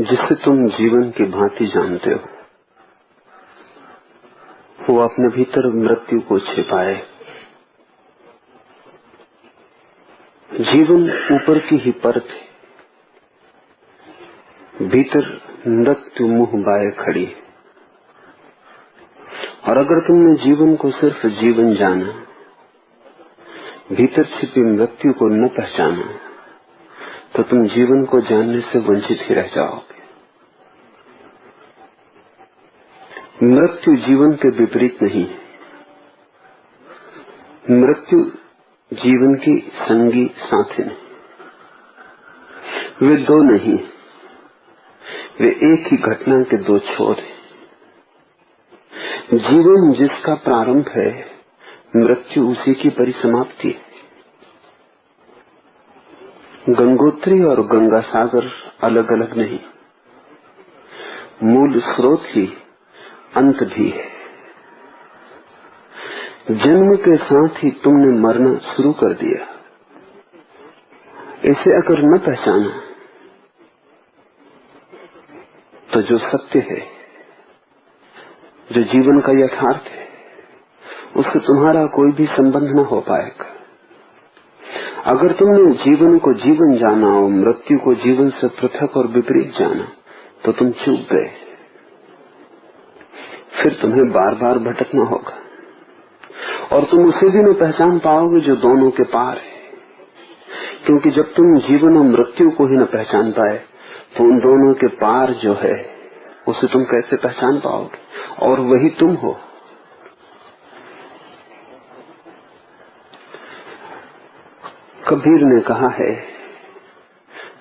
जिसे तुम जीवन की भांति जानते हो, वो अपने भीतर मृत्यु को छिपाए। जीवन ऊपर की ही परत है, भीतर मृत्यु मुंह बाए खड़ी है। और अगर तुमने जीवन को सिर्फ जीवन जाना, भीतर छिपी मृत्यु को न पहचाना, तो तुम जीवन को जानने से वंचित ही रह जाओगे। मृत्यु जीवन के विपरीत नहीं है। मृत्यु जीवन की संगी साथी नहीं, वे दो नहीं, वे एक ही घटना के दो छोर हैं। जीवन जिसका प्रारंभ है, मृत्यु उसी की परिसमाप्ति है। गंगोत्री और गंगा सागर अलग अलग नहीं, मूल स्रोत ही अंत भी है। जन्म के साथ ही तुमने मरना शुरू कर दिया। इसे अगर न पहचाना तो जो सत्य है, जो जीवन का यथार्थ है, उससे तुम्हारा कोई भी संबंध न हो पाएगा। अगर तुमने जीवन को जीवन जाना और मृत्यु को जीवन से पृथक और विपरीत जाना, तो तुम चूक गए। फिर तुम्हें बार बार भटकना होगा और तुम उसे भी न पहचान पाओगे जो दोनों के पार है। क्योंकि जब तुम जीवन और मृत्यु को ही न पहचान पाए, तो उन दोनों के पार जो है उसे तुम कैसे पहचान पाओगे? और वही तुम हो। कबीर ने कहा है,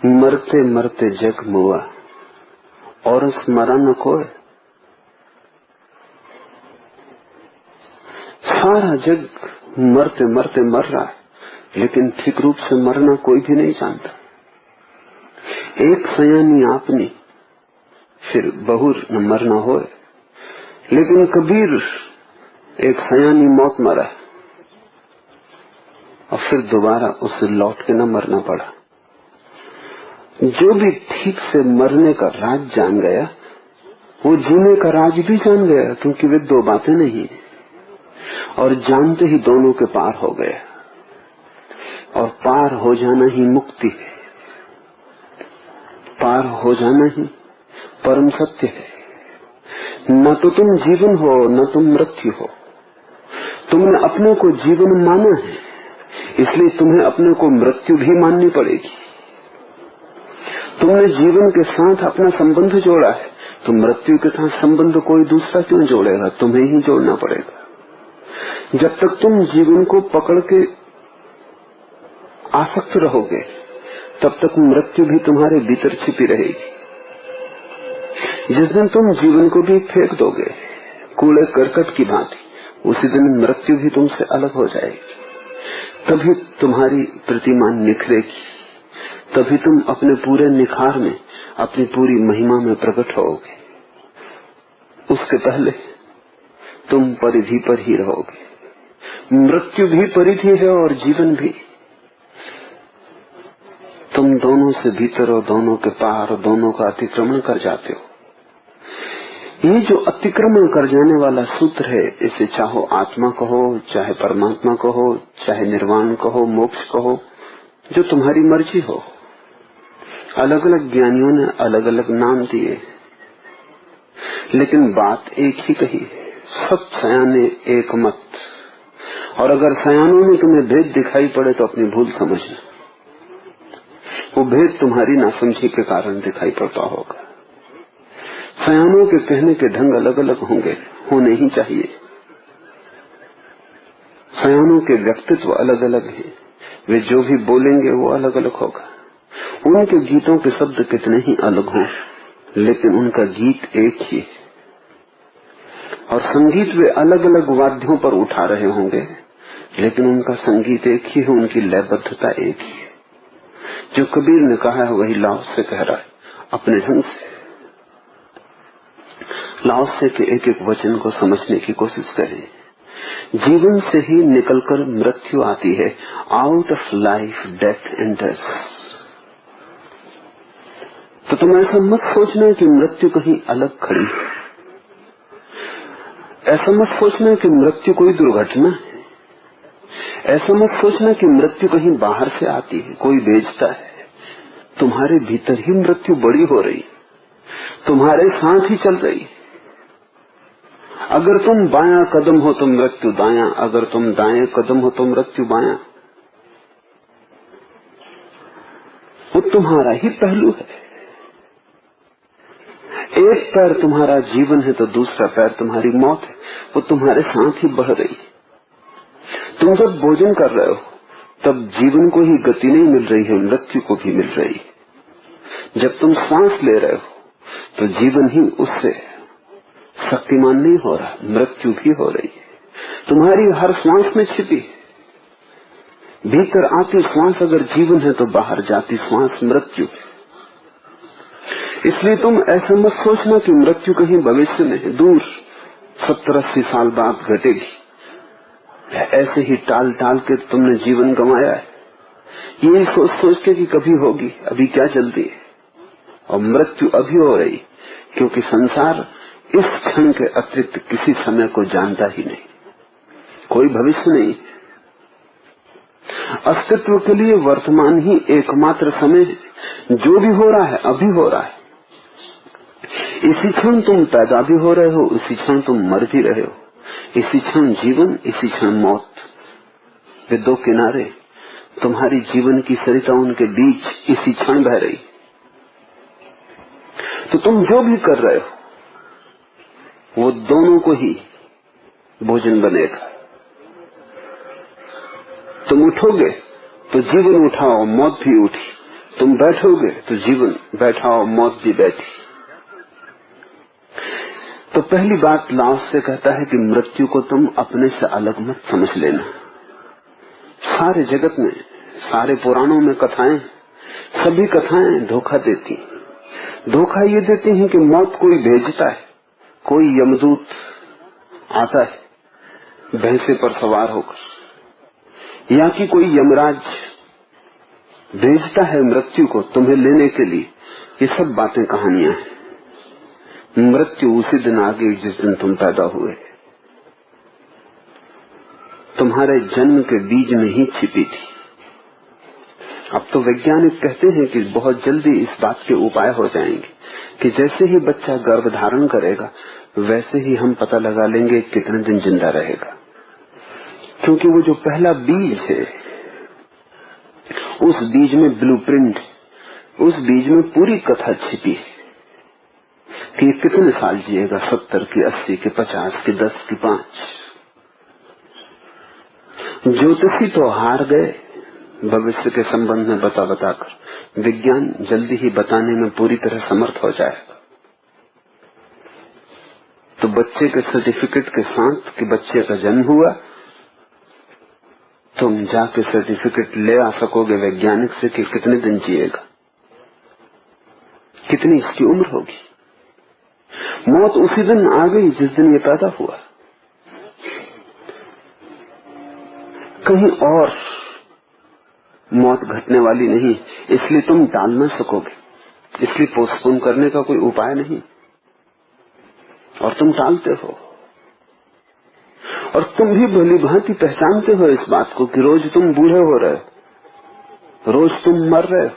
मरते मरते जग मुआ और स्मरा न कोय। सारा जग मरते मरते मर रहा है, लेकिन ठीक रूप से मरना कोई भी नहीं जानता। एक सयानी आपनी, फिर बहुर न मरना होए। लेकिन कबीर एक सयानी मौत मरा और फिर दोबारा उसे लौट के न मरना पड़ा। जो भी ठीक से मरने का राज जान गया, वो जीने का राज भी जान गया, क्योंकि वे दो बातें नहीं है। और जानते ही दोनों के पार हो गया। और पार हो जाना ही मुक्ति है, पार हो जाना ही परम सत्य है। न तो तुम जीवन हो, न तुम मृत्यु हो। तुमने अपने को जीवन माना है, इसलिए तुम्हें अपने को मृत्यु भी माननी पड़ेगी। तुमने जीवन के साथ अपना संबंध जोड़ा है, तो मृत्यु के साथ संबंध कोई दूसरा क्यों जोड़ेगा? तुम्हें ही जोड़ना पड़ेगा। जब तक तुम जीवन को पकड़ के आसक्त रहोगे, तब तक मृत्यु भी तुम्हारे भीतर छिपी रहेगी। जिस दिन तुम जीवन को भी फेंक दोगे कूड़े करकट की भांति, उसी दिन मृत्यु भी तुमसे अलग हो जाएगी। तभी तुम्हारी प्रतिमा निखरेगी, तभी तुम अपने पूरे निखार में, अपनी पूरी महिमा में प्रकट होगे। उसके पहले तुम परिधि पर ही रहोगे। मृत्यु भी परिधि है और जीवन भी। तुम दोनों से भीतर और दोनों के पार, दोनों का अतिक्रमण कर जाते हो। ये जो अतिक्रमण कर जाने वाला सूत्र है, इसे चाहो आत्मा कहो, चाहे परमात्मा कहो, चाहे निर्वाण कहो, मोक्ष कहो, जो तुम्हारी मर्जी हो। अलग अलग ज्ञानियों ने अलग अलग नाम दिए, लेकिन बात एक ही कही है, सब सयाने एक मत। और अगर सयानों में तुम्हें भेद दिखाई पड़े तो अपनी भूल समझना। वो भेद तुम्हारी नासमझी के कारण दिखाई पड़ता होगा। सयानों के कहने के ढंग अलग अलग होंगे, होने ही चाहिए। सयानों के व्यक्तित्व अलग अलग हैं, वे जो भी बोलेंगे वो अलग अलग होगा। उनके गीतों के शब्द कितने ही अलग हों, लेकिन उनका गीत एक ही है। और संगीत वे अलग अलग वाद्यों पर उठा रहे होंगे, लेकिन उनका संगीत एक ही है, उनकी लयबद्धता एक ही है। जो कबीर ने कहा है वही लाओस से कह रहा है, अपने ढंग से। लाओस से के एक एक वचन को समझने की कोशिश करें। जीवन से ही निकलकर मृत्यु आती है। Out of life death enters. तो तुम ऐसा मत सोचना कि मृत्यु कहीं अलग खड़ी है, ऐसा मत सोचना कि मृत्यु कोई दुर्घटना है, ऐसा मत सोचना कि मृत्यु कहीं बाहर से आती है, कोई भेजता है। तुम्हारे भीतर ही मृत्यु बड़ी हो रही, तुम्हारे साथ ही चल रही। अगर तुम बायां कदम हो तो मृत्यु दायां, अगर तुम दाएं कदम हो तो मृत्यु बायां। वो तुम्हारा ही पहलू है। एक पैर तुम्हारा जीवन है तो दूसरा पैर तुम्हारी मौत है, वो तुम्हारे साथ ही बढ़ रही। तुम जब भोजन कर रहे हो तब जीवन को ही गति नहीं मिल रही है, मृत्यु को भी मिल रही है। जब तुम सांस ले रहे हो तो जीवन ही उससे शक्तिमान नहीं हो रहा, मृत्यु भी हो रही है। तुम्हारी हर श्वास में छिपी, भीतर आती श्वास अगर जीवन है तो बाहर जाती श्वास मृत्यु। इसलिए तुम ऐसा मत सोचना कि मृत्यु कहीं भविष्य में है, दूर 70-80 साल बाद घटेगी। ऐसे ही टाल टाल के तुमने जीवन गंवाया है, यही सोच सोच के कि कभी होगी, अभी क्या जल्दी है। और मृत्यु अभी हो रही, क्योंकि संसार इस क्षण के अतिरिक्त किसी समय को जानता ही नहीं, कोई भविष्य नहीं। अस्तित्व के लिए वर्तमान ही एकमात्र समय है, जो भी हो रहा है अभी हो रहा है। इसी क्षण तुम पैदा भी हो रहे हो, इसी क्षण तुम मर भी रहे हो, इसी क्षण जीवन, इसी क्षण मौत। वे दो किनारे, तुम्हारी जीवन की सरिता उनके बीच इसी क्षण बह रही। तो तुम जो भी कर रहे हो वो दोनों को ही भोजन बनेगा। तुम उठोगे तो जीवन उठाओ, मौत भी उठी। तुम बैठोगे तो जीवन बैठाओ, मौत भी बैठी। तो पहली बात लाओस से कहता है कि मृत्यु को तुम अपने से अलग मत समझ लेना। सारे जगत में, सारे पुराणों में कथाएं, सभी कथाएं धोखा देती। धोखा ये देती हैं कि मौत कोई भेजता है, कोई यमदूत आता है भैंसे पर सवार होकर, या कि कोई यमराज भेजता है मृत्यु को तुम्हें लेने के लिए। ये सब बातें कहानियां हैं। मृत्यु उसी दिन आ गई जिस दिन तुम पैदा हुए। तुम्हारे जन्म के बीज में ही छिपी थी। अब तो वैज्ञानिक कहते हैं कि बहुत जल्दी इस बात के उपाय हो जाएंगे कि जैसे ही बच्चा गर्भ धारण करेगा वैसे ही हम पता लगा लेंगे कितने दिन जिंदा रहेगा, क्योंकि वो जो पहला बीज है उस बीज में ब्लूप्रिंट, उस बीज में पूरी कथा छिपी है कि ये कितने साल जिएगा, 70 की, 80 की, 50 की, 10 की, 5। ज्योतिषी तो हार गए भविष्य के संबंध में बता बताकर। विज्ञान जल्दी ही बताने में पूरी तरह समर्थ हो जाएगा। तो बच्चे के सर्टिफिकेट के साथ कि बच्चे का जन्म हुआ, तुम जाके सर्टिफिकेट ले आ सकोगे वैज्ञानिक से कि कितने दिन जिएगा, कितनी इसकी उम्र होगी। मौत उसी दिन आ गई जिस दिन ये पैदा हुआ। कहीं और मौत घटने वाली नहीं, इसलिए तुम टाल न सकोगे, इसलिए पोस्टपोन करने का कोई उपाय नहीं, और तुम टालते हो। और तुम भी भली भांति पहचानते हो इस बात को कि रोज तुम बूढ़े हो रहे हो, रोज तुम मर रहे हो,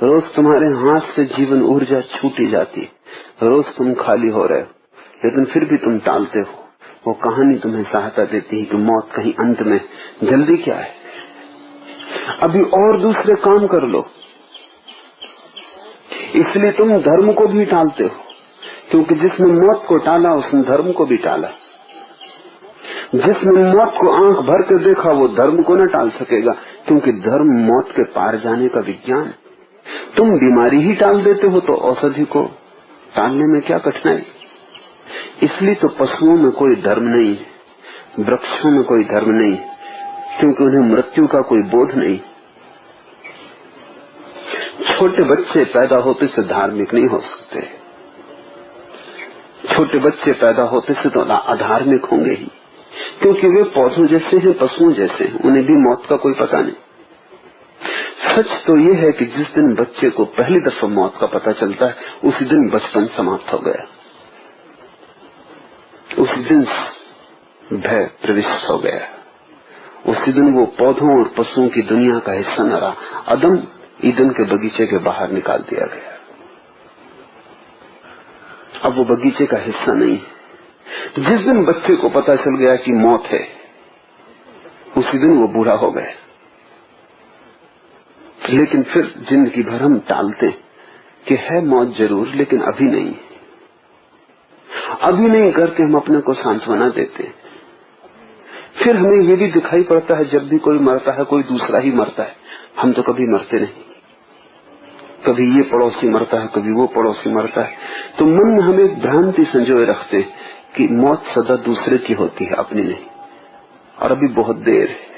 रोज तुम्हारे हाथ से जीवन ऊर्जा छूटी जाती है, रोज तुम खाली हो रहे हो, लेकिन फिर भी तुम टालते हो। वो कहानी तुम्हें सहायता देती है कि मौत कहीं अंत में, जल्दी क्या है, अभी और दूसरे काम कर लो। इसलिए तुम धर्म को भी टालते हो, क्योंकि जिसने मौत को टाला उसने धर्म को भी टाला। जिसने मौत को आंख भर कर देखा वो धर्म को न टाल सकेगा, क्योंकि धर्म मौत के पार जाने का विज्ञान। तुम बीमारी ही टाल देते हो तो औषधि को टालने में क्या कठिनाई। इसलिए तो पशुओं में कोई धर्म नहीं है, वृक्षों में कोई धर्म नहीं, क्योंकि उन्हें मृत्यु का कोई बोध नहीं। छोटे बच्चे पैदा होते से धार्मिक नहीं हो सकते, छोटे बच्चे पैदा होते से तो अधार्मिक होंगे ही, क्योंकि वे पौधों जैसे हैं, पशुओं जैसे हैं, उन्हें भी मौत का कोई पता नहीं। सच तो ये है कि जिस दिन बच्चे को पहली दफा मौत का पता चलता है, उसी दिन बचपन समाप्त हो गया, उसी दिन भय प्रविष्ट हो गया, उसी दिन वो पौधों और पशुओं की दुनिया का हिस्सा न रहा। अदम ईदन के बगीचे के बाहर निकाल दिया गया, अब वो बगीचे का हिस्सा नहीं है। जिस दिन बच्चे को पता चल गया कि मौत है, उसी दिन वो बूढ़ा हो गया। लेकिन फिर जिंदगी भर हम टालते कि है मौत जरूर, लेकिन अभी नहीं, अभी नहीं करके हम अपने को सांत्वना देते। फिर हमें ये भी दिखाई पड़ता है जब भी कोई मरता है कोई दूसरा ही मरता है, हम तो कभी मरते नहीं। कभी ये पड़ोसी मरता है, कभी वो पड़ोसी मरता है, तो मन में हम एक भ्रांति संजोए रखते कि मौत सदा दूसरे की होती है, अपनी नहीं, और अभी बहुत देर है।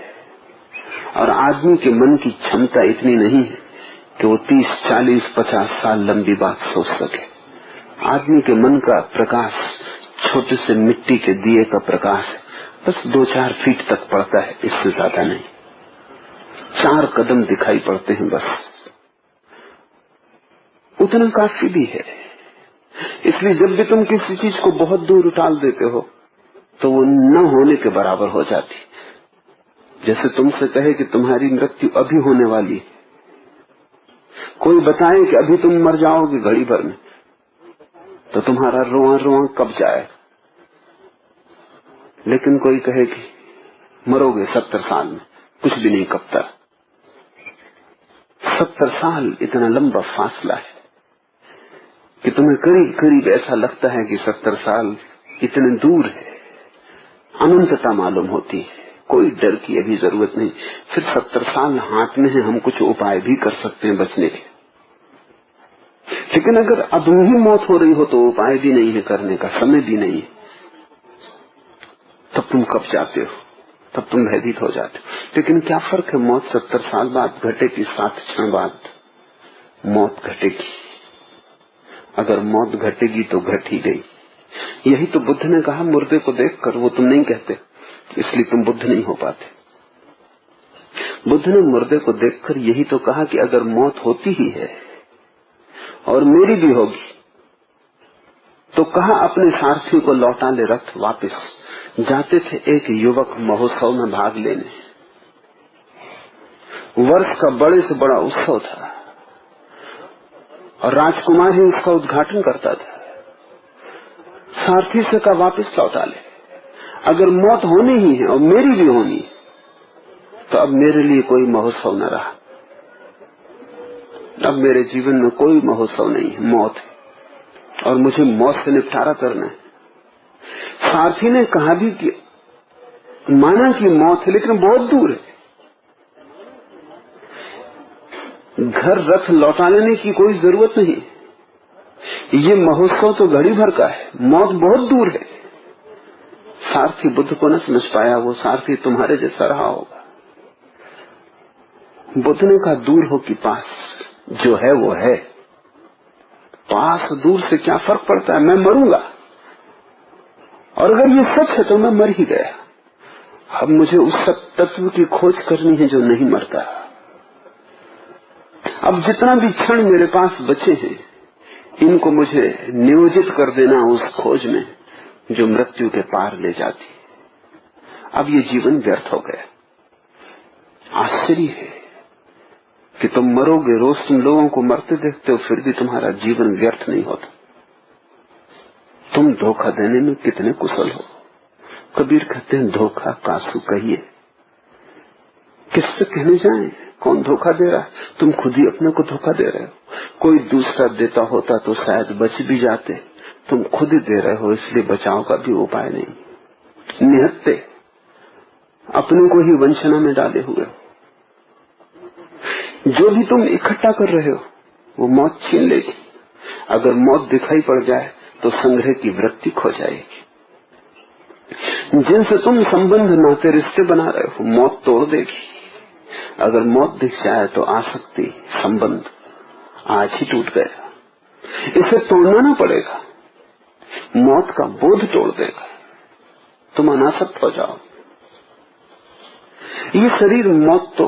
और आदमी के मन की क्षमता इतनी नहीं है कि वो 30, 40, 50 साल लंबी बात सोच सके। आदमी के मन का प्रकाश छोटे से मिट्टी के दिए का प्रकाश है, बस 2-4 फीट तक पड़ता है, इससे ज्यादा नहीं। 4 कदम दिखाई पड़ते हैं, बस उतना काफी भी है। इसलिए जब भी तुम किसी चीज को बहुत दूर उठाल देते हो तो वो न होने के बराबर हो जाती। जैसे तुमसे कहे कि तुम्हारी मृत्यु अभी होने वाली, कोई बताए कि अभी तुम मर जाओगे घड़ी भर में, तो तुम्हारा रोआ रोआ कब जाए। लेकिन कोई कहे कि मरोगे 70 साल में, कुछ भी नहीं कबता। 70 साल इतना लंबा फासला है कि तुम्हें करीब करीब ऐसा लगता है कि 70 साल इतने दूर है, अनंतता मालूम होती है, कोई डर की अभी जरूरत नहीं। फिर 70 साल हाथ में है, हम कुछ उपाय भी कर सकते हैं बचने के। लेकिन अगर अब ही मौत हो रही हो तो उपाय भी नहीं है करने का, समय भी नहीं है, तब तुम कब जाते हो, तब तुम भयभीत हो जाते हो। लेकिन क्या फर्क है, मौत 70 साल बाद घटेगी, 7 क्षण बाद मौत घटेगी। अगर मौत घटेगी तो घट ही गई। यही तो बुद्ध ने कहा मुर्दे को देखकर, वो तुम नहीं कहते इसलिए तुम बुद्ध नहीं हो पाते। बुद्ध ने मुर्दे को देखकर यही तो कहा कि अगर मौत होती ही है और मेरी भी होगी तो कहा अपने सारथी को लौटा ले रथ वापस। जाते थे एक युवक महोत्सव में भाग लेने, वर्ष का बड़े से बड़ा उत्सव था और राजकुमार ही उसका उद्घाटन करता था। सारथी से कहा वापस लौटा ले, अगर मौत होनी ही है और मेरी भी होनी तो अब मेरे लिए कोई महोत्सव न रहा, अब मेरे जीवन में कोई महोत्सव नहीं है, मौत है और मुझे मौत से निपटारा करना है। सारथी ने कहा भी कि माना कि मौत है लेकिन बहुत दूर है, घर रथ लौटा लेने की कोई जरूरत नहीं, ये महोत्सव तो घड़ी भर का है, मौत बहुत दूर है। सारथी बुद्ध को न समझ पाया, वो सारथी तुम्हारे जैसा रहा होगा। बुद्ध ने कहा दूर हो कि पास, जो है वो है, पास दूर से क्या फर्क पड़ता है, मैं मरूंगा और अगर ये सच है तो मैं मर ही गया। अब मुझे उस सब तत्व की खोज करनी है जो नहीं मरता। अब जितना भी क्षण मेरे पास बचे हैं इनको मुझे नियोजित कर देना उस खोज में जो मृत्यु के पार ले जाती। अब ये जीवन व्यर्थ हो गया। आश्चर्य है कि तुम मरोगे, रोज तुम लोगों को मरते देखते हो, फिर भी तुम्हारा जीवन व्यर्थ नहीं होता। तुम धोखा देने में कितने कुशल हो। कबीर कहते हैं धोखा कासू कहिए, किससे कहने जाएं, कौन धोखा दे रहा है, तुम खुद ही अपने को धोखा दे रहे हो। कोई दूसरा देता होता तो शायद बच भी जाते, तुम खुद ही दे रहे हो, इसलिए बचाव का भी उपाय नहीं। निहत्ते अपने को ही वंचना में डाले हुए हो। जो भी तुम इकट्ठा कर रहे हो वो मौत छीन लेगी। अगर मौत दिखाई पड़ जाए तो संग्रह की वृत्ति खो जाएगी। जिनसे तुम संबंध नाते रिश्ते बना रहे हो मौत तोड़ देगी। अगर मौत दिख जाए तो आसक्ति संबंध आज ही टूट गया, इसे तोड़ना ना पड़ेगा, मौत का बोध तोड़ देगा, तुम अनासक्त हो जाओ। ये शरीर मौत तो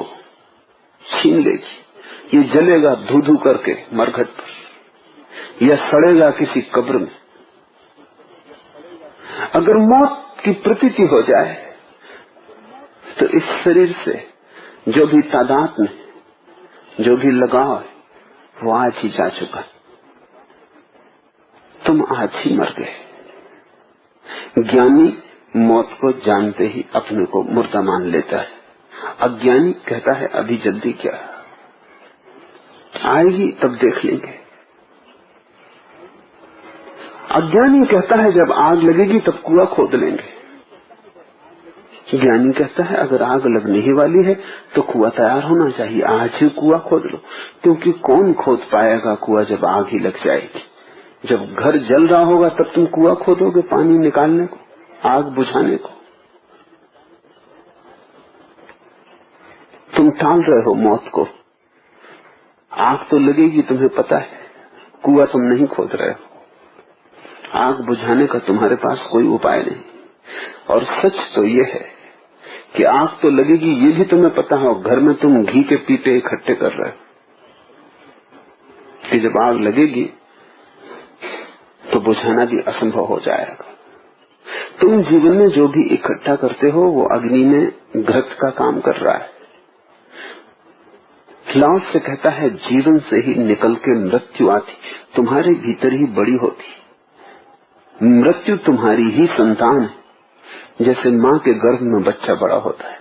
छीन लेगी, ये जलेगा धू धू करके मरघट पर, या सड़ेगा किसी कब्र में। अगर मौत की प्रतीति हो जाए तो इस शरीर से जो भी तादाद में जो भी लगाव है वो आज ही जा चुका। तुम आज ही मर गए। ज्ञानी मौत को जानते ही अपने को मुर्दा मान लेता है। अज्ञानी कहता है अभी जल्दी क्या, आएगी तब देख लेंगे। अज्ञानी कहता है जब आग लगेगी तब कुआं खोद लेंगे। ज्ञानी कहता है अगर आग लगने ही वाली है तो कुआं तैयार होना चाहिए, आज ही कुआं खोद लो। क्योंकि कौन खोद पाएगा कुआं जब आग ही लग जाएगी। जब घर जल रहा होगा तब तुम कुआं खोदोगे पानी निकालने को, आग बुझाने को। तुम टाल रहे हो मौत को। आग तो लगेगी तुम्हें पता है, कुआं तुम नहीं खोद रहे हो। आग बुझाने का तुम्हारे पास कोई उपाय नहीं। और सच तो ये है कि आग तो लगेगी ये भी तुम्हें पता हो, घर में तुम घी के पीपे इकट्ठे कर रहे हो कि जब आग लगेगी तो बुझाना भी असंभव हो जाएगा। तुम जीवन में जो भी इकट्ठा करते हो वो अग्नि में घृत का काम कर रहा है। लाओस से कहता है जीवन से ही निकल के मृत्यु आती, तुम्हारे भीतर ही बड़ी होती। मृत्यु तुम्हारी ही संतान है। जैसे माँ के गर्भ में बच्चा बड़ा होता है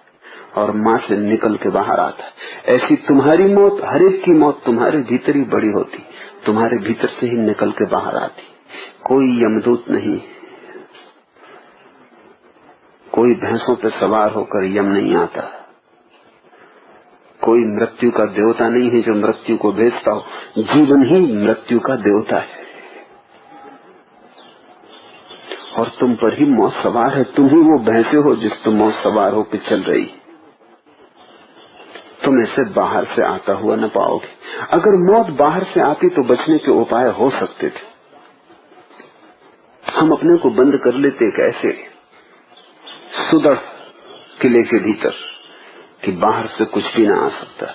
और माँ से निकल के बाहर आता है, ऐसी तुम्हारी मौत, हर एक की मौत तुम्हारे भीतर ही बड़ी होती, तुम्हारे भीतर से ही निकल के बाहर आती। कोई यमदूत नहीं, कोई भैंसों पे सवार होकर यम नहीं आता, कोई मृत्यु का देवता नहीं है जो मृत्यु को भेजता हो। जीवन ही मृत्यु का देवता है और तुम पर ही मौत सवार है। तुम ही वो भैंसे हो जिस तुम मौत सवार होकर चल रही। तुम ऐसे बाहर से आता हुआ न पाओगे। अगर मौत बाहर से आती तो बचने के उपाय हो सकते थे। हम अपने को बंद कर लेते एक ऐसे सुदृढ़ किले के भीतर कि बाहर से कुछ भी ना आ सकता,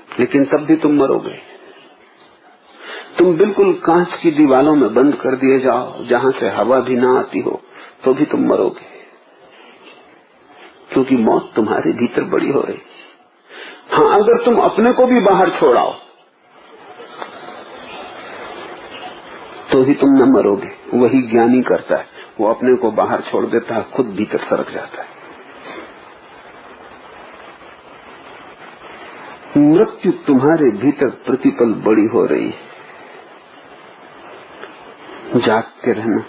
लेकिन तब भी तुम मरोगे। तुम बिल्कुल कांच की दीवारों में बंद कर दिए जाओ जहां से हवा भी ना आती हो तो भी तुम मरोगे, क्योंकि मौत तुम्हारे भीतर बड़ी हो रही। हाँ, अगर तुम अपने को भी बाहर छोड़ाओ तो ही तुम न मरोगे। वही ज्ञानी करता है, वो अपने को बाहर छोड़ देता है, खुद भीतर सरक जाता है। मृत्यु तुम्हारे भीतर प्रतिपल बड़ी हो रही है। जाग के रहना।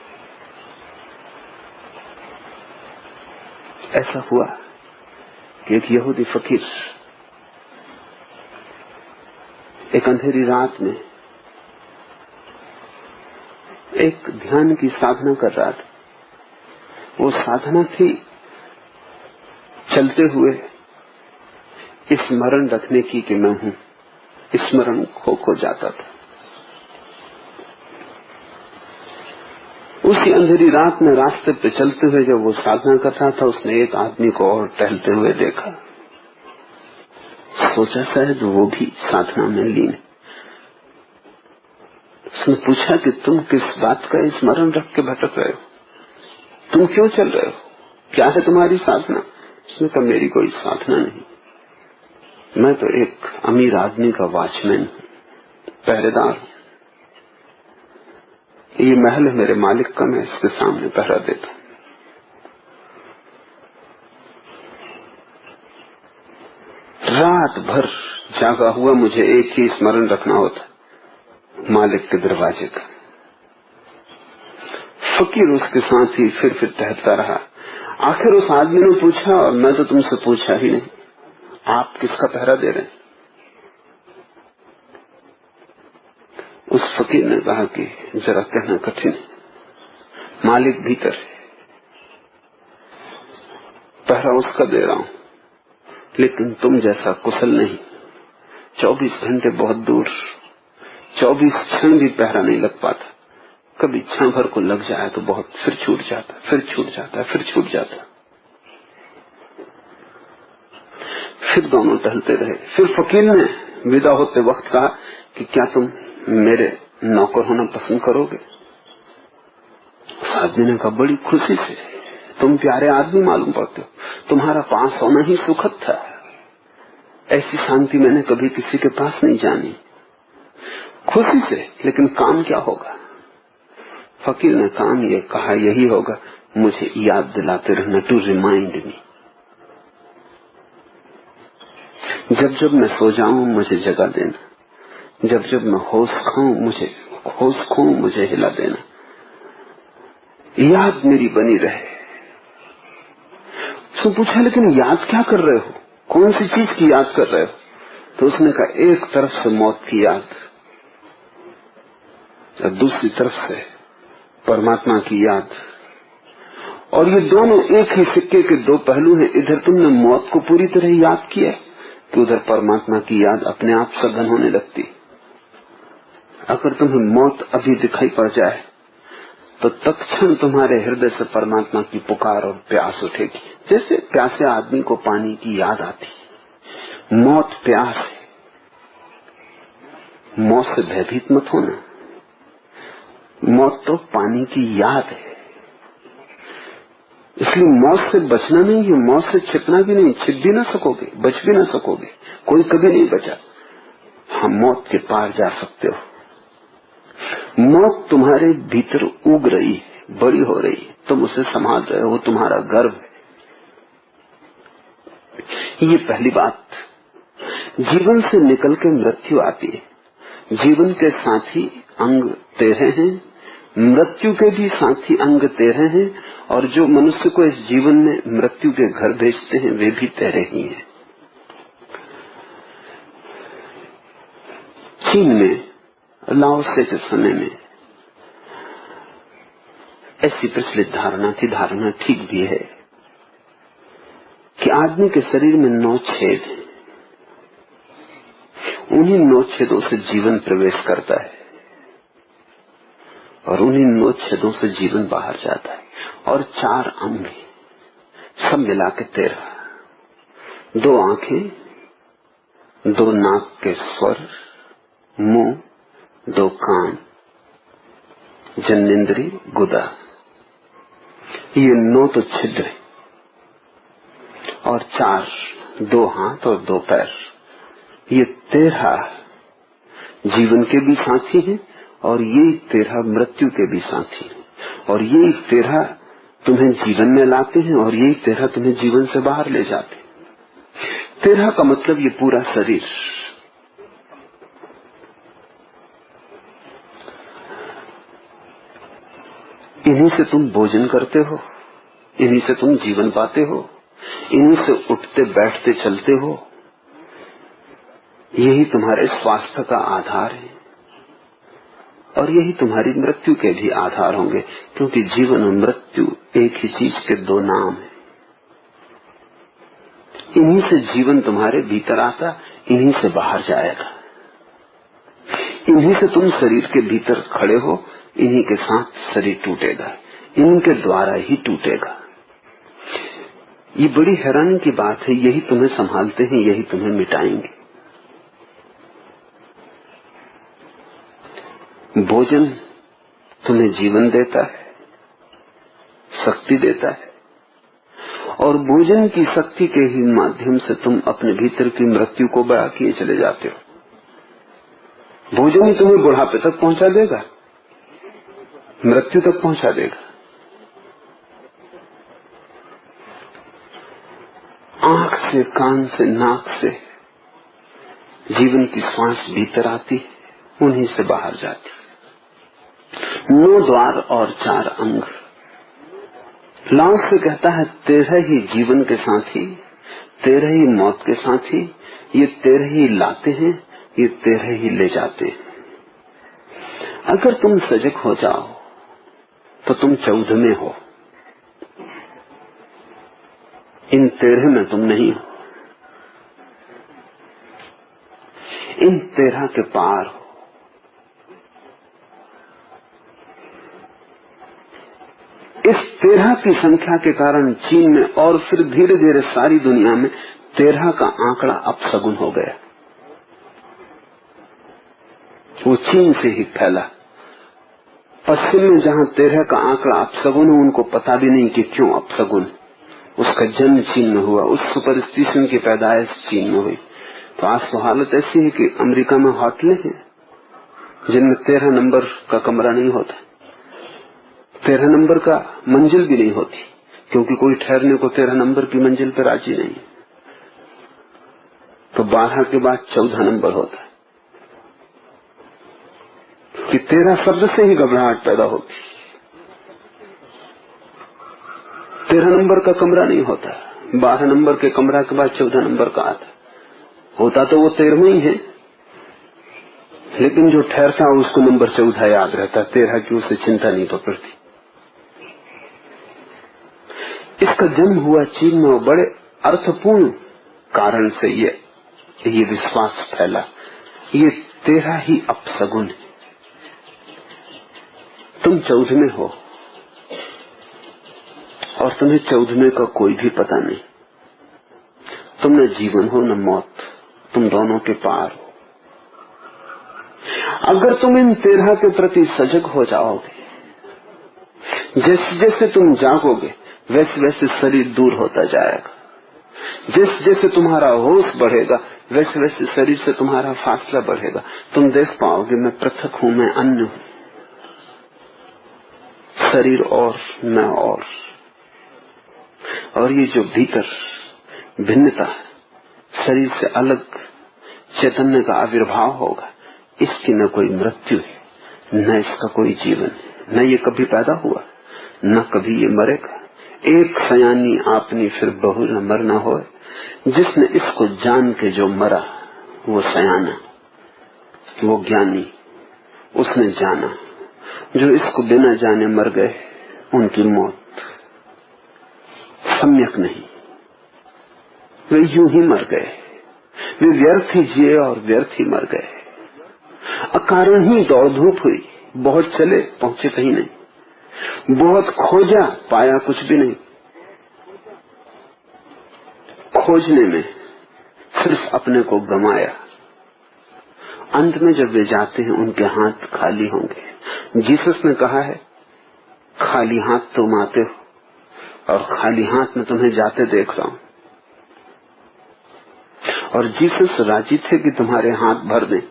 ऐसा हुआ कि एक यहूदी फकीर एक अंधेरी रात में एक ध्यान की साधना कर रहा था। वो साधना थी चलते हुए स्मरण रखने की कि मैं हूं। स्मरण खो जाता था। उसी अंधेरी रात में रास्ते पे चलते हुए जब वो साधना कर रहा था, उसने एक आदमी को और टहलते हुए देखा। सोचा शायद वो भी साधना में लीन। उसने पूछा कि तुम किस बात का स्मरण रख के भटक रहे हो, तुम क्यों चल रहे हो, क्या है तुम्हारी साधना? उसने कहा मेरी कोई साधना नहीं, मैं तो एक अमीर आदमी का वॉचमैन हूं, पहरेदार हूं। ये महल है मेरे मालिक का, मैं इसके सामने पहरा देता हूं। रात भर जागा हुआ मुझे एक ही स्मरण रखना होता, मालिक के दरवाजे का। फकीर उसके साथ ही फिर टहलता रहा। आखिर उस आदमी ने पूछा, और मैं तो तुमसे पूछा ही नहीं, आप किसका पहरा दे रहे हैं? उस फकीर ने कहा कि जरा कहना कठिन है, मालिक भीतर है, पहरा उसका दे रहा हूं, लेकिन तुम जैसा कुशल नहीं। 24 घंटे बहुत दूर, 24 क्षण भी पहरा नहीं लग पाता। कभी क्षण भर को लग जाए तो बहुत, फिर छूट जाता, फिर छूट जाता, फिर छूट जाता। फिर दोनों टहलते रहे। फिर फकीर ने विदा होते वक्त कहा कि क्या तुम मेरे नौकर होना पसंद करोगे? आदमी ने कहा बड़ी खुशी से, तुम प्यारे आदमी मालूम पड़ते हो, तुम्हारा पास होना ही सुखद था। ऐसी शांति मैंने कभी किसी के पास नहीं जानी। खुशी से, लेकिन काम क्या होगा? फकीर ने काम ये कहा यही होगा, मुझे याद दिलाते रहना, टू रिमाइंड मी। जब जब मैं सो जाऊं मुझे जगा देना, जब जब मैं होश खोऊं मुझे हिला देना, याद मेरी बनी रहे। उसने पूछा लेकिन याद क्या कर रहे हो, कौन सी चीज की याद कर रहे हो? तो उसने कहा एक तरफ से मौत की याद और दूसरी तरफ से परमात्मा की याद, और ये दोनों एक ही सिक्के के दो पहलू हैं। इधर तुमने मौत को पूरी तरह याद किया तो उधर परमात्मा की याद अपने आप सघन होने लगती। अगर तुम्हें मौत अभी दिखाई पड़ जाए तो तत्क्षण तुम्हारे हृदय से परमात्मा की पुकार और प्यास उठेगी, जैसे प्यासे आदमी को पानी की याद आती। मौत प्यास है, मौत से भयभीत मत होना। मौत तो पानी की याद है, इसलिए मौत से बचना नहीं है, मौत से छिपना भी नहीं। छिप भी ना सकोगे, बच भी ना सकोगे, कोई कभी नहीं बचा। हम मौत के पार जा सकते हो। मौत तुम्हारे भीतर उग रही है, बड़ी हो रही है, तुम उसे संभाल रहे हो, तुम्हारा गर्व है। ये पहली बात। जीवन से निकल के मृत्यु आती है। जीवन के साथी अंग 13 हैं, मृत्यु के भी साथी अंग 13 हैं, और जो मनुष्य को इस जीवन में मृत्यु के घर भेजते हैं वे भी 13 ही हैं। चीन में लाओसे के समय में ऐसी प्रचलित धारणा थी, धारणा ठीक भी है, कि आदमी के शरीर में 9 छेद हैं। उन्हीं 9 छेदों से जीवन प्रवेश करता है और उन्हीं 9 छेदों से जीवन बाहर जाता है। और 4 अंग सब मिला के 13, 2 आंखें, 2 नाक के स्वर, मुंह, 2 कान, जन्नेन्द्रिय, गुदा, ये 9 तो छिद्र, और 4, 2 हाथ और 2 पैर, ये 13 जीवन के भी साथी हैं और ये 13 मृत्यु के भी साथी हैं। और ये 13 तुम्हें जीवन में लाते हैं और ये 13 तुम्हें जीवन से बाहर ले जाते हैं। 13 का मतलब ये पूरा शरीर। इन्हीं से तुम भोजन करते हो, इन्हीं से तुम जीवन पाते हो, इन्हीं से उठते बैठते चलते हो। यही तुम्हारे स्वास्थ्य का आधार है और यही तुम्हारी मृत्यु के भी आधार होंगे, क्योंकि जीवन और मृत्यु एक ही चीज के 2 नाम हैं। इन्हीं से जीवन तुम्हारे भीतर आता, इन्हीं से बाहर जाएगा। इन्हीं से तुम शरीर के भीतर खड़े हो, इन्हीं के साथ शरीर टूटेगा, इनके द्वारा ही टूटेगा। ये बड़ी हैरानी की बात है, यही तुम्हें संभालते हैं, यही तुम्हें मिटाएंगे। भोजन तुम्हें जीवन देता है, शक्ति देता है, और भोजन की शक्ति के ही माध्यम से तुम अपने भीतर की मृत्यु को बड़ा किए चले जाते हो। भोजन ही तुम्हें बुढ़ापे तक पहुंचा देगा, मृत्यु तक पहुंचा देगा। आंख से, कान से, नाक से जीवन की श्वास भीतर आती, उन्हीं से बाहर जाती। 9 द्वार और 4 अंग। लाओसे कहता है 13 ही जीवन के साथी, 13 ही मौत के साथी, ये 13 ही लाते हैं, ये 13 ही ले जाते हैं। अगर तुम सजग हो जाओ तो तुम 14वें हो, इन 13 में तुम नहीं हो, इन 13 के पार हो। इस 13 की संख्या के कारण चीन में और फिर धीरे धीरे सारी दुनिया में 13 का आंकड़ा अपशगुन हो गया। वो चीन से ही फैला। पश्चिम में जहां 13 का आंकड़ा अपशगुन है, उनको पता भी नहीं कि क्यों अपशगुन। उसका जन्म चीन में हुआ, उस सुपरस्टिशन की पैदाइश चीन में हुई। तो आज तो हालत ऐसी है कि अमेरिका में होटलें हैं जिनमें 13 नंबर का कमरा नहीं होता, 13 नंबर का मंजिल भी नहीं होती, क्योंकि कोई ठहरने को 13 नंबर की मंजिल पर राजी नहीं। तो 12 के बाद 14 नंबर होता है कि 13 शब्द से ही घबराहट पैदा होती। 13 नंबर का कमरा नहीं होता, 12 नंबर के कमरा के बाद 14 नंबर का आता। होता तो वो 13वां ही है, लेकिन जो ठहरता उसको नंबर 14 याद रहता, 13 की उसे चिंता नहीं पकड़ती। इसका जन्म हुआ चीन में, बड़े अर्थपूर्ण कारण से ये विश्वास फैला, ये 13 ही अपशगुन है। तुम 14वें हो और तुम्हें 14वें का कोई भी पता नहीं। तुम न जीवन हो न मौत, तुम दोनों के पार हो। अगर तुम इन 13 के प्रति सजग हो जाओगे, जैसे जैसे तुम जागोगे वैसे वैसे शरीर दूर होता जाएगा, जैसे जैसे तुम्हारा होश बढ़ेगा वैसे वैसे शरीर से तुम्हारा फासला बढ़ेगा। तुम देख पाओगे मैं पृथक हूं, मैं अन्य हूं, शरीर और मैं और ये जो भीतर भिन्नता, शरीर से अलग चैतन्य का आविर्भाव होगा, इसकी न कोई मृत्यु है, न इसका कोई जीवन है, न ये कभी पैदा हुआ, न कभी ये मरेगा। एक सयानी आपनी फिर बहु न मरना हो। जिसने इसको जान के जो मरा वो सयाना, वो ज्ञानी, उसने जाना। जो इसको बिना जाने मर गए उनकी मौत सम्यक नहीं, वे यूं ही मर गए, वे व्यर्थ ही जिए और व्यर्थ ही मर गए। अकारण ही दौड़ धूप हुई, बहुत चले पहुंचे कहीं नहीं, बहुत खोजा पाया कुछ भी नहीं। खोजने में सिर्फ अपने को गंवाया। अंत में जब वे जाते हैं उनके हाथ खाली होंगे। जीसस ने कहा है, खाली हाथ तुम आते हो और खाली हाथ में तुम्हें जाते देख रहा हूं। और जीसस राजी थे कि तुम्हारे हाथ भर दें,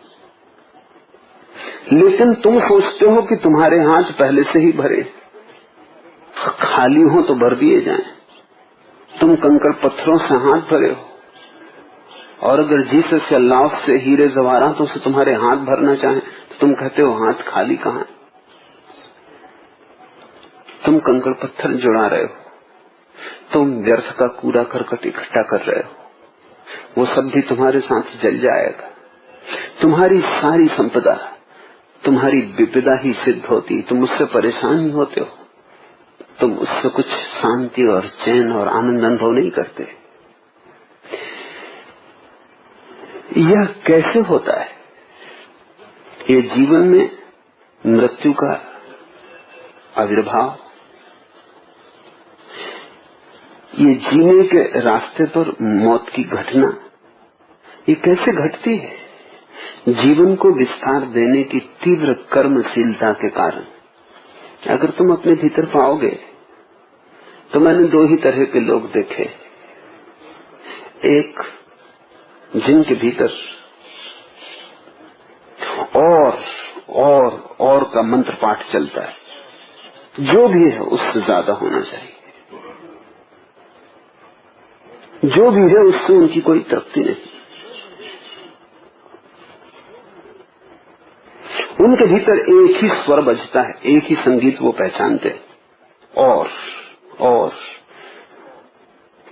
लेकिन तुम सोचते हो कि तुम्हारे हाथ पहले से ही भरे, खाली हो तो भर दिए जाएं। तुम कंकड़ पत्थरों से हाथ भरे हो, और अगर जीसस या लाओस से हीरे जवाहरातों से तुम्हारे हाथ भरना चाहें तो तुम कहते हो हाथ खाली कहां है। तुम कंकड़ पत्थर जुड़ा रहे हो, तुम व्यर्थ का कूड़ा करकट इकट्ठा कर रहे हो, वो सब भी तुम्हारे साथ जल जाएगा। तुम्हारी सारी संपदा, तुम्हारी विपदा ही सिद्ध होती, तुम उससे परेशान ही होते हो, तुम उससे कुछ शांति और चैन और आनंद अनुभव नहीं करते। यह कैसे होता है? ये जीवन में मृत्यु का आविर्भाव, ये जीने के रास्ते पर मौत की घटना, ये कैसे घटती है? जीवन को विस्तार देने की तीव्र कर्मशीलता के कारण। अगर तुम अपने भीतर पाओगे तो मैंने दो ही तरह के लोग देखे। एक जिनके भीतर और का मंत्र पाठ चलता है, जो भी है उससे ज्यादा होना चाहिए, जो भी है उससे उनकी कोई तृप्ति नहीं। उनके भीतर एक ही स्वर बजता है, एक ही संगीत वो पहचानते, और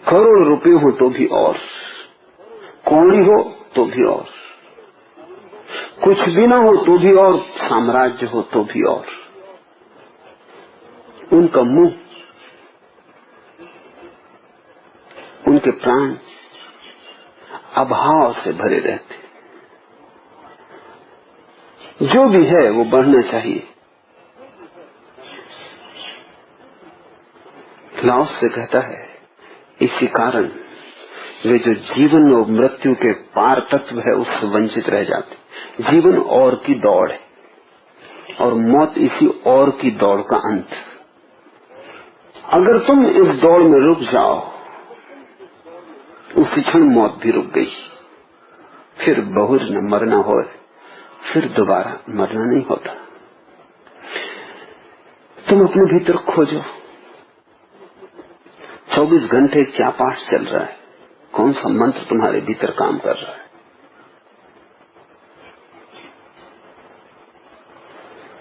करोड़ रुपए हो तो भी, और कौड़ी हो तो भी, और कुछ भी ना हो तो भी, और साम्राज्य हो तो भी, और उनका मुंह, उनके प्राण अभाव से भरे रहते। जो भी है वो बढ़ना चाहिए। लाओस से कहता है, इसी कारण वे जो जीवन और मृत्यु के पार तत्व है उससे वंचित रह जाते। जीवन और की दौड़ है और मौत इसी और की दौड़ का अंत। अगर तुम इस दौड़ में रुक जाओ, उसी क्षण मौत भी रुक गई। फिर बहुर न मरना हो, फिर दोबारा मरना नहीं होता। तुम अपने भीतर खोजो, 24 घंटे क्या पाठ चल रहा है, कौन सा मंत्र तुम्हारे भीतर काम कर रहा है।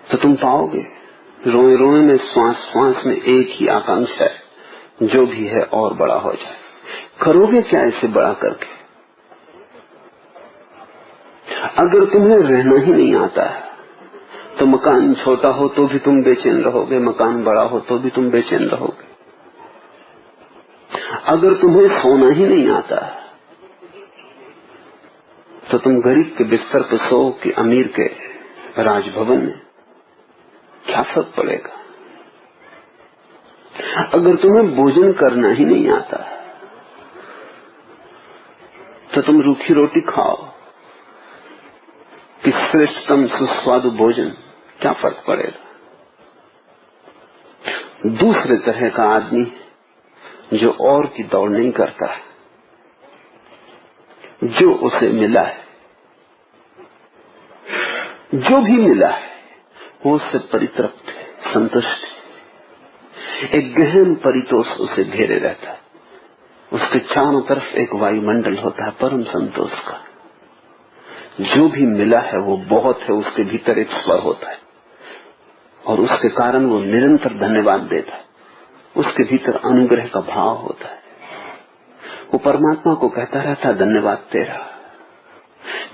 तो तुम पाओगे रोए रोए में, श्वास श्वास में एक ही आकांक्षा है, जो भी है और बड़ा हो जाए। करोगे क्या इसे बड़ा करके? अगर तुम्हें रहना ही नहीं आता है तो मकान छोटा हो तो भी तुम बेचैन रहोगे, मकान बड़ा हो तो भी तुम बेचैन रहोगे। अगर तुम्हें सोना ही नहीं आता तो तुम गरीब के बिस्तर पर सो कि अमीर के राजभवन में, क्या फर्क पड़ेगा? अगर तुम्हें भोजन करना ही नहीं आता तो तुम रूखी रोटी खाओ कि श्रेष्ठतम सुस्वादु भोजन, क्या फर्क पड़ेगा? दूसरे तरह का आदमी जो और की दौड़ नहीं करता है, जो उसे मिला है, जो भी मिला है वो उससे परितृप्त है, संतुष्ट है। एक गहन परितोष उसे घेरे रहता है, उसके चारों तरफ एक वायुमंडल होता है परम संतोष का। जो भी मिला है वो बहुत है, उसके भीतर एक स्वर होता है और उसके कारण वो निरंतर धन्यवाद देता है। उसके भीतर अनुग्रह का भाव होता है, वो परमात्मा को कहता रहता है धन्यवाद तेरा,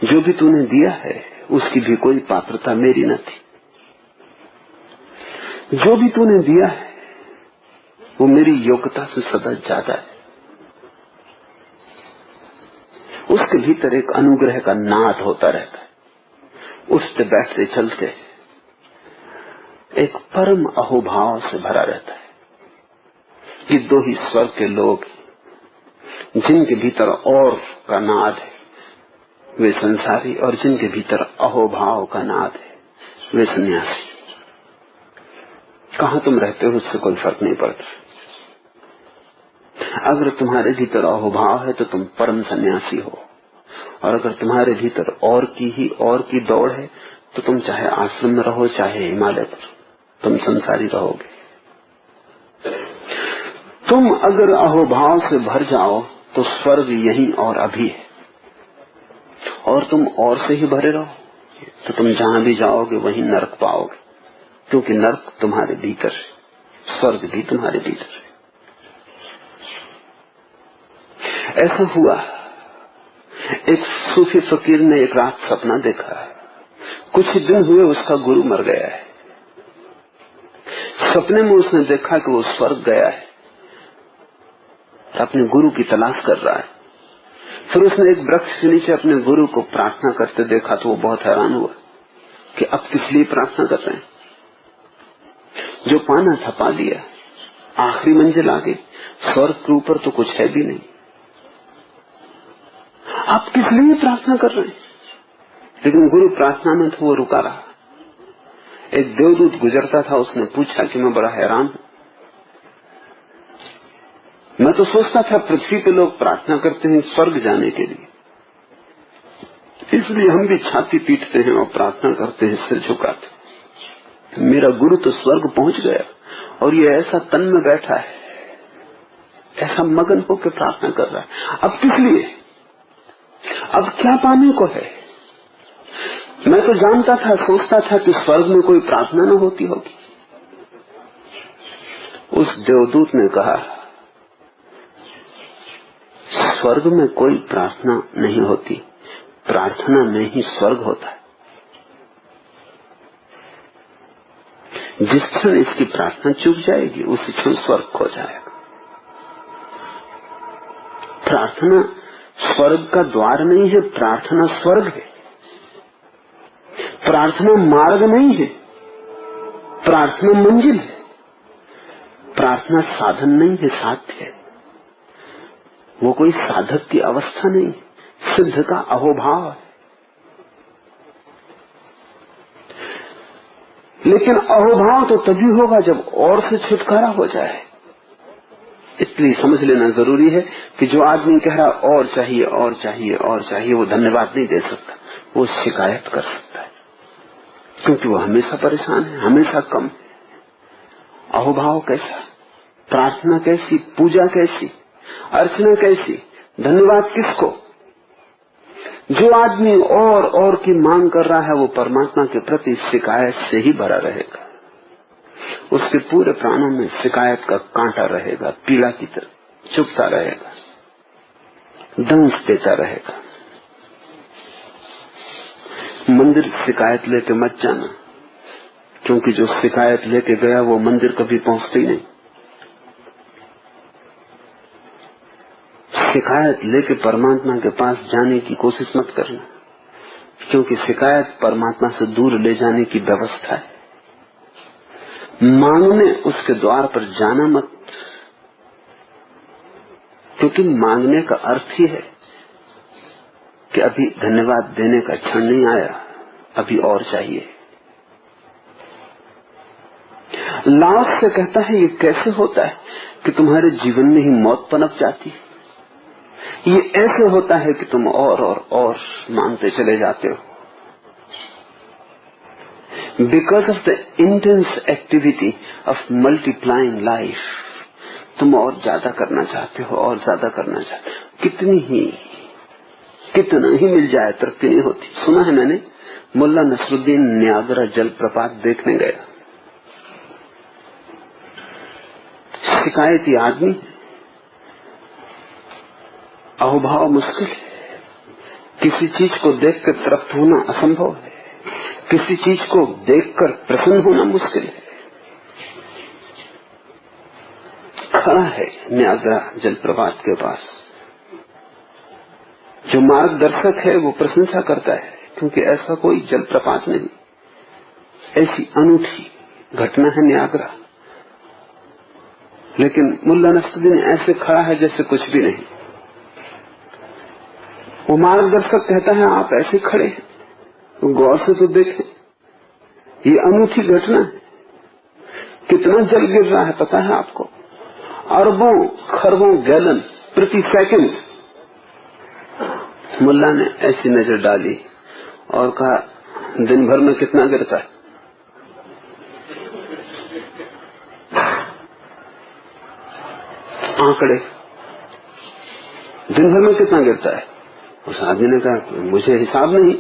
जो भी तूने दिया है उसकी भी कोई पात्रता मेरी न थी, जो भी तूने दिया है वो मेरी योग्यता से सदा ज्यादा है। उसके भीतर एक अनुग्रह का नाद होता रहता है, उठते बैठते चलते एक परम अहोभाव से भरा रहता है। ये दो ही स्वर्ग के लोग जिनके भीतर और का नाद है वे संसारी, और जिनके भीतर अहोभाव का नाद है वे सन्यासी। कहां तुम रहते हो उससे कोई फर्क नहीं पड़ता। अगर तुम्हारे भीतर अहोभाव है तो तुम परम सन्यासी हो, और अगर तुम्हारे भीतर और की दौड़ है तो तुम चाहे आश्रम में रहो चाहे हिमालय पर, तुम संसारी रहोगे। तुम अगर अहोभाव से भर जाओ तो स्वर्ग यहीं और अभी है, और तुम और से ही भरे रहो तो तुम जहां भी जाओगे वहीं नरक पाओगे, क्योंकि नरक तुम्हारे भीतर है, स्वर्ग भी तुम्हारे भीतर है। ऐसा हुआ, एक सूफी फकीर ने एक रात सपना देखा, कुछ दिन हुए उसका गुरु मर गया है। सपने में उसने देखा कि वो स्वर्ग गया है, अपने गुरु की तलाश कर रहा है। फिर उसने एक वृक्ष के नीचे अपने गुरु को प्रार्थना करते देखा तो वो बहुत हैरान हुआ कि अब किस लिए प्रार्थना कर रहे हैं, जो पाना था पा लिया, आखिरी मंजिल आ गई, स्वर्ग के ऊपर तो कुछ है भी नहीं, आप किस लिए प्रार्थना कर रहे हैं? लेकिन गुरु प्रार्थना में तो वो रुका रहा। एक देवदूत गुजरता था, उसने पूछा कि मैं बड़ा हैरान हूं, मैं तो सोचता था पृथ्वी पे लोग प्रार्थना करते हैं स्वर्ग जाने के लिए, इसलिए हम भी छाती पीटते हैं और प्रार्थना करते हैं, सिर झुकाते। मेरा गुरु तो स्वर्ग पहुंच गया और ये ऐसा तन में बैठा है, ऐसा मगन होकर प्रार्थना कर रहा है, अब किस लिए, अब क्या पाने को है? मैं तो जानता था, सोचता था कि स्वर्ग में कोई प्रार्थना न होती होगी। उस देवदूत ने कहा स्वर्ग में कोई प्रार्थना नहीं होती, प्रार्थना में ही स्वर्ग होता है। जिस क्षण इसकी प्रार्थना चूक जाएगी उसी क्षण स्वर्ग खो जाएगा। प्रार्थना स्वर्ग का द्वार नहीं है, प्रार्थना स्वर्ग है। प्रार्थना मार्ग नहीं है, प्रार्थना मंजिल है। प्रार्थना साधन नहीं है, साध्य है। वो कोई साधक की अवस्था नहीं, सिद्ध का अहोभाव है। लेकिन अहोभाव तो तभी होगा जब और से छुटकारा हो जाए। इसलिए समझ लेना जरूरी है कि जो आदमी कह रहा और चाहिए और चाहिए और चाहिए, वो धन्यवाद नहीं दे सकता, वो शिकायत कर सकता है, क्योंकि वो हमेशा परेशान है, हमेशा कम। अहोभाव कैसा, प्रार्थना कैसी, पूजा कैसी, अर्चना कैसी, धन्यवाद किसको? जो आदमी और की मांग कर रहा है वो परमात्मा के प्रति शिकायत से ही भरा रहेगा। उसके पूरे प्राणों में शिकायत का कांटा रहेगा, पीड़ा की तरह चुभता रहेगा, दंश देता रहेगा। मंदिर शिकायत लेके मत जाना, क्योंकि जो शिकायत लेके गया वो मंदिर कभी पहुंचती नहीं। शिकायत लेके परमात्मा के पास जाने की कोशिश मत करना, क्योंकि शिकायत परमात्मा से दूर ले जाने की व्यवस्था है। मांगने उसके द्वार पर जाना मत, क्योंकि मांगने का अर्थ ही है कि अभी धन्यवाद देने का क्षण नहीं आया, अभी और चाहिए। लाओस से कहता है ये कैसे होता है कि तुम्हारे जीवन में ही मौत पनप जाती है। ये ऐसे होता है कि तुम और मांगते चले जाते हो। Because of the intense activity of multiplying life, तुम और ज्यादा करना चाहते हो और ज्यादा करना चाहते हो। कितना ही मिल जाए तृप्ति नहीं होती। सुना है मैंने, मुल्ला नसरुद्दीन नियाग्रा जलप्रपात देखने गया। शिकायती आदमी, अहोभाव मुश्किल है। किसी चीज को देखकर तृप्त होना असंभव है, किसी चीज को देखकर प्रसन्न होना मुश्किल है। खड़ा है नियाग्रा जलप्रपात के पास, जो मार्गदर्शक है वो प्रशंसा करता है, क्योंकि ऐसा कोई जलप्रपात नहीं, ऐसी अनूठी घटना है नियाग्रा। लेकिन मुल्ला नसरुद्दीन ऐसे खड़ा है जैसे कुछ भी नहीं। वो मार्गदर्शक कहता है आप ऐसे खड़े हैं, तो गौर से तो देखें, ये अनूठी घटना है। कितना जल गिर रहा है पता है आपको? अरबों खरबों गैलन प्रति सेकंड। मुल्ला ने ऐसी नजर डाली और कहा दिन भर में कितना गिरता है? आंकड़े, दिन भर में कितना गिरता है? उस आदमी ने कहा मुझे हिसाब नहीं,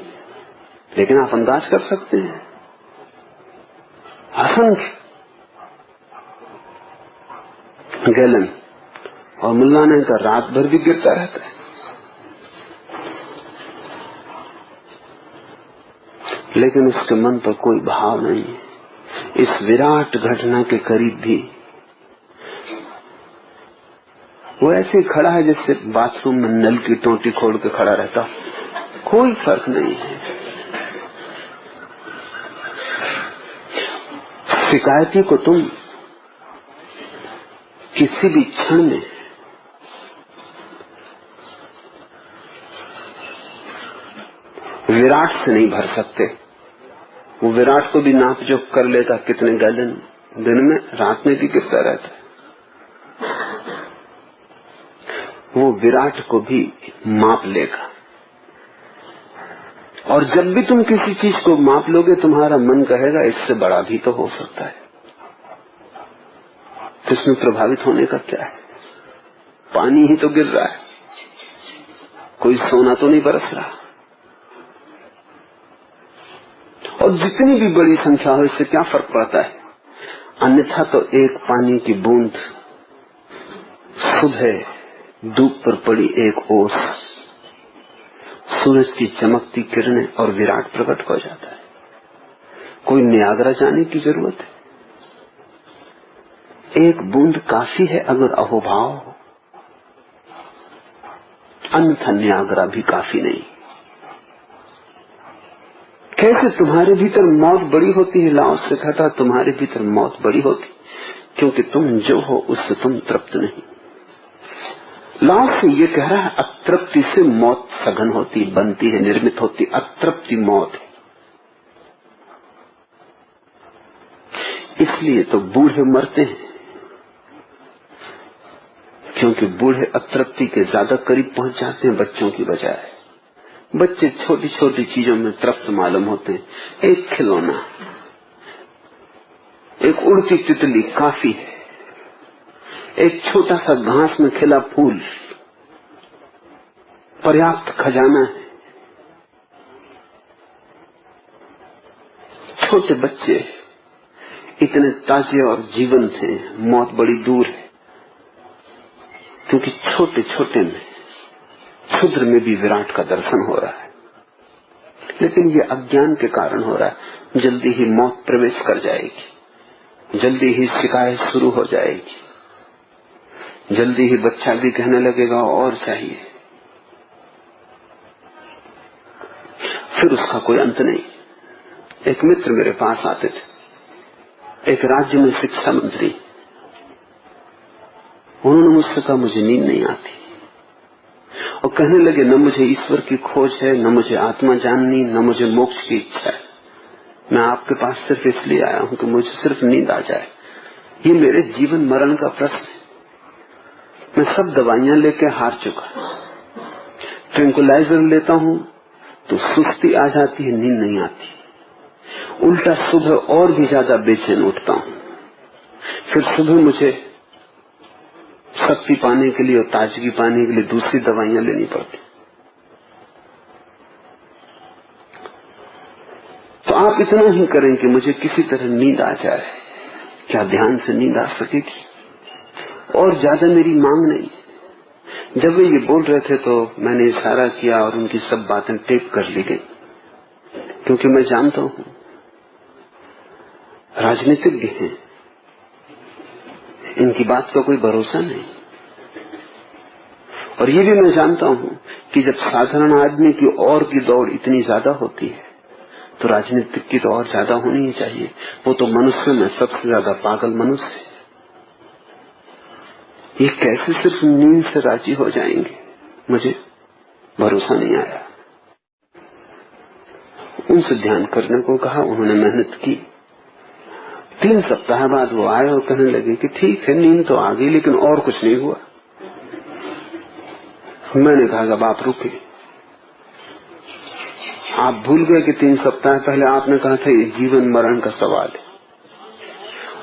लेकिन आप अंदाज कर सकते हैं, असंख्य गैलन। और मुल्ला ने कहा रात भर भी गिरता रहता है। लेकिन उसके मन पर कोई भाव नहीं है। इस विराट घटना के करीब भी वो ऐसे ही खड़ा है जैसे बाथरूम में नल की टोटी खोल के खड़ा रहता, कोई फर्क नहीं है। शिकायती को तुम किसी भी क्षण में विराट से नहीं भर सकते। वो विराट को भी नाप जोख कर लेगा, कितने गैलन दिन में रात में भी गिरता रहता है। वो विराट को भी माप लेगा। और जब भी तुम किसी चीज को माप लोगे, तुम्हारा मन कहेगा इससे बड़ा भी तो हो सकता है। तो इसमें प्रभावित होने का क्या है? पानी ही तो गिर रहा है, कोई सोना तो नहीं बरस रहा। और जितनी भी बड़ी संख्या हो, इससे क्या फर्क पड़ता है? अन्यथा तो एक पानी की बूंद, सुबह धूप पर पड़ी एक ओस, सूरज की चमकती किरणें और विराट प्रकट हो जाता है। कोई नियाग्रा जाने की जरूरत है? एक बूंद काफी है अगर अहोभाव हो, अन्यथा नियाग्रा भी काफी नहीं। कैसे तुम्हारे भीतर मौत बड़ी होती है? लाओस से कहता तुम्हारे भीतर मौत बड़ी होती, क्योंकि तुम जो हो उससे तुम तृप्त नहीं। लाओ से ये कह रहा है अतृप्ति से मौत सघन होती, बनती है, निर्मित होती, अतृप्ति मौत है। इसलिए तो बूढ़े मरते हैं, क्योंकि बूढ़े अतृप्ति के ज्यादा करीब पहुंच जाते हैं बच्चों की बजाय। बच्चे छोटी छोटी चीजों में तृप्त मालूम होते हैं। एक खिलौना, एक उड़ती तितली काफी है, एक छोटा सा घास में खिला फूल पर्याप्त खजाना है। छोटे बच्चे इतने ताजे और जीवंत हैं, मौत बड़ी दूर है, क्योंकि छोटे छोटे में, क्षुद्र में भी विराट का दर्शन हो रहा है। लेकिन ये अज्ञान के कारण हो रहा है। जल्दी ही मौत प्रवेश कर जाएगी, जल्दी ही शिकायत शुरू हो जाएगी, जल्दी ही बच्चा भी कहने लगेगा और चाहिए, फिर उसका कोई अंत नहीं। एक मित्र मेरे पास आते थे, एक राज्य में शिक्षा मंत्री। उन्होंने मुझसे कहा मुझे नींद नहीं आती, और कहने लगे न मुझे ईश्वर की खोज है, न मुझे आत्मा जाननी, न मुझे मोक्ष की इच्छा है। मैं आपके पास सिर्फ इसलिए आया हूं कि मुझे सिर्फ नींद आ जाए। ये मेरे जीवन मरण का प्रश्न है। मैं सब दवाइयां लेके हार चुका, ट्रैंकुलाइजर लेता हूं तो सुस्ती आ जाती है, नींद नहीं आती। उल्टा सुबह और भी ज्यादा बेचैन उठता हूं। फिर सुबह मुझे शक्ति पाने के लिए और ताजगी पाने के लिए दूसरी दवाइयां लेनी पड़ती। तो आप इतना ही करें कि मुझे किसी तरह नींद आ जाए। क्या ध्यान से नींद आ सकेगी? और ज्यादा मेरी मांग नहीं। जब वे ये बोल रहे थे तो मैंने इशारा किया और उनकी सब बातें टेप कर ली गई, क्योंकि मैं जानता हूं राजनीतिज्ञ हैं, इनकी बात का कोई भरोसा नहीं। और ये भी मैं जानता हूं कि जब साधारण आदमी की और की दौड़ इतनी ज्यादा होती है तो राजनीतिक की तो और ज्यादा होनी ही चाहिए। वो तो मनुष्य में सबसे ज्यादा पागल मनुष्य है। ये कैसे सिर्फ नींद से राजी हो जाएंगे, मुझे भरोसा नहीं आया। उनसे ध्यान करने को कहा, उन्होंने मेहनत की। 3 सप्ताह बाद वो आए और कहने लगे कि ठीक है, नींद तो आ गई, लेकिन और कुछ नहीं हुआ। मैंने कहा अब आप रुके, आप भूल गए कि 3 सप्ताह पहले आपने कहा था ये जीवन मरण का सवाल है,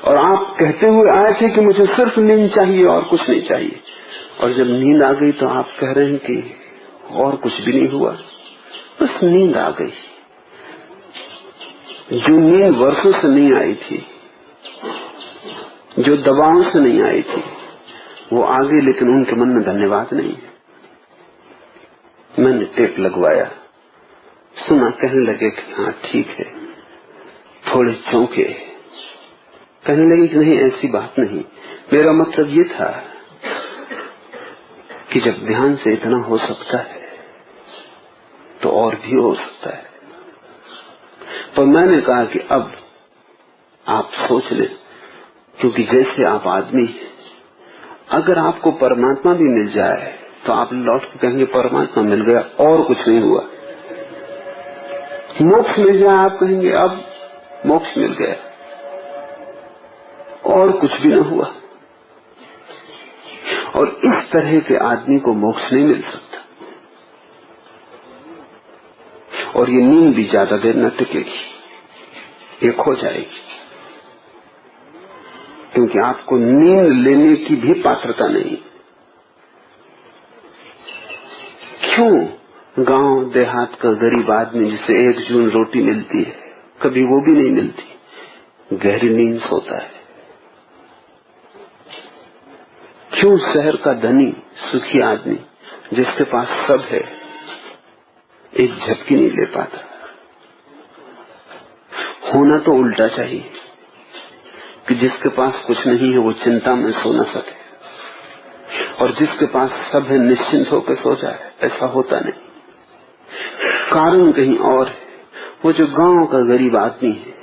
और आप कहते हुए आए थे कि मुझे सिर्फ नींद चाहिए और कुछ नहीं चाहिए। और जब नींद आ गई तो आप कह रहे हैं कि और कुछ भी नहीं हुआ, बस नींद आ गई। जो नींद वर्षों से नहीं आई थी, जो दबाव से नहीं आई थी, वो आ गई, लेकिन उनके मन में धन्यवाद नहीं है। मैंने टेप लगवाया, सुना, कहने लगे कि हाँ ठीक है। थोड़े चौंके, कहने लगे कि नहीं ऐसी बात नहीं, मेरा मतलब ये था कि जब ध्यान से इतना हो सकता है तो और भी हो सकता है। पर मैंने कहा कि अब आप सोच लें, क्योंकि जैसे आप आदमी हैं, अगर आपको परमात्मा भी मिल जाए तो आप लौट के कहेंगे परमात्मा मिल गया और कुछ नहीं हुआ। मोक्ष मिल जाए, आप कहेंगे अब मोक्ष मिल गया और कुछ भी न हुआ। और इस तरह के आदमी को मोक्ष नहीं मिल सकता। और ये नींद भी ज्यादा देर न टिकेगी, ये खो जाएगी, क्योंकि आपको नींद लेने की भी पात्रता नहीं। क्यों गांव देहात का गरीब आदमी जिसे 1 जून रोटी मिलती है, कभी वो भी नहीं मिलती, गहरी नींद सोता है? क्यों शहर का धनी सुखी आदमी जिसके पास सब है एक झपकी नहीं ले पाता? होना तो उल्टा चाहिए कि जिसके पास कुछ नहीं है वो चिंता में सो न सके, और जिसके पास सब है निश्चिंत होकर सो जाए। ऐसा होता नहीं, कारण कहीं और है। वो जो गांव का गरीब आदमी है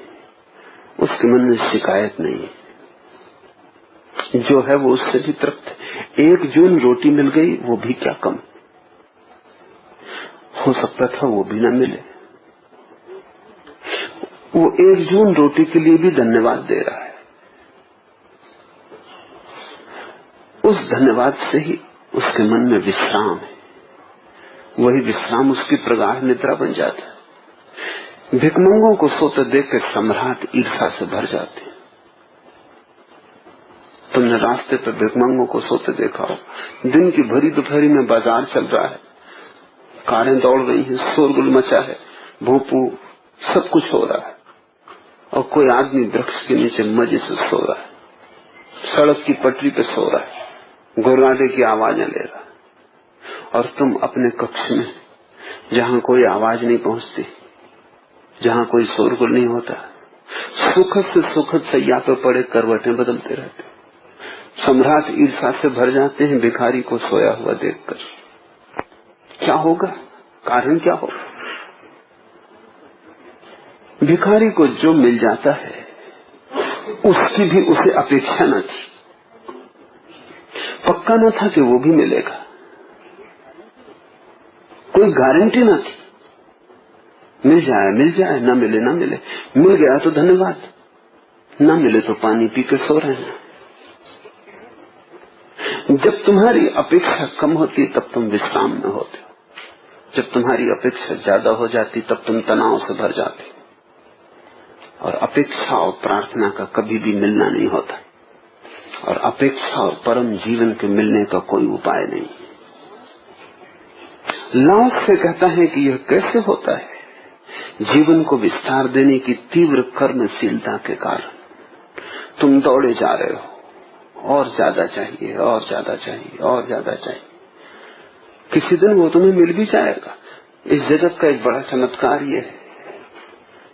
उसके मन में शिकायत नहीं है, जो है वो उससे भी तृप्त है। एक जून रोटी मिल गई वो भी क्या कम, हो सकता था वो भी न मिले। वो एक जून रोटी के लिए भी धन्यवाद दे रहा है। उस धन्यवाद से ही उसके मन में विश्राम है, वही विश्राम उसकी प्रगाढ़ निद्रा बन जाता है। भिखमंगों को सोते देख के सम्राट ईर्ष्या से भर जाते हैं। तुमने रास्ते पर भिखमंगों को सोते देखा हो, दिन की भरी दोपहरी में बाजार चल रहा है, कारें दौड़ रही हैं, शोरगुल मचा है, भोंपू सब कुछ हो रहा है, और कोई आदमी वृक्ष के नीचे मजे से सो रहा है, सड़क की पटरी पे सो रहा है, गुर्राटे की आवाजें ले रहा है, और तुम अपने कक्ष में जहां कोई आवाज नहीं पहुंचती, जहां कोई शोरगुल नहीं होता, सुखद से सुखद सैया पे पड़े करवटें बदलते रहते। सम्राट ईर्ष्या से भर जाते हैं भिखारी को सोया हुआ देखकर। क्या होगा, कारण क्या होगा? भिखारी को जो मिल जाता है उसकी भी उसे अपेक्षा न थी, पक्का न था कि वो भी मिलेगा, कोई गारंटी न थी। मिल जाए न मिले न मिले, मिल गया तो धन्यवाद, न मिले तो पानी पी के सो रहे हैं। जब तुम्हारी अपेक्षा कम होती तब तुम विश्राम में होते हो, जब तुम्हारी अपेक्षा ज्यादा हो जाती तब तुम तनाव से भर जाते। और अपेक्षा और प्रार्थना का कभी भी मिलना नहीं होता, और अपेक्षा और परम जीवन के मिलने का कोई उपाय नहीं। लाओस से कहता है कि यह कैसे होता है, जीवन को विस्तार देने की तीव्र कर्मशीलता के कारण तुम दौड़े जा रहे हो, और ज्यादा चाहिए और ज्यादा चाहिए और ज्यादा चाहिए। किसी दिन वो तुम्हें मिल भी जाएगा। इस जगत का एक बड़ा चमत्कार ये है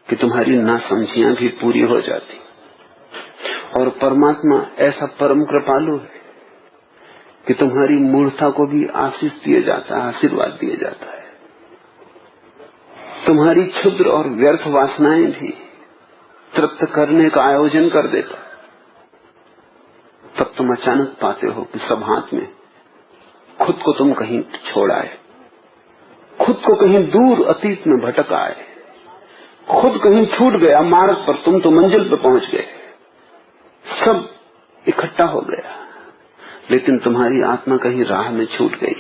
कि तुम्हारी नासमझियां भी पूरी हो जाती, और परमात्मा ऐसा परम कृपालु है कि तुम्हारी मूर्खता को भी आशीष दिए जाता है, आशीर्वाद दिए जाता है। तुम्हारी क्षुद्र और व्यर्थ वासनाएं भी तृप्त करने का आयोजन कर देता है। तब तुम अचानक पाते हो कि सब हाथ में, खुद को तुम कहीं छोड़ आए, खुद को कहीं दूर अतीत में भटक आए, खुद कहीं छूट गया मार्ग पर, तुम तो मंजिल पर पहुंच गए, सब इकट्ठा हो गया, लेकिन तुम्हारी आत्मा कहीं राह में छूट गई,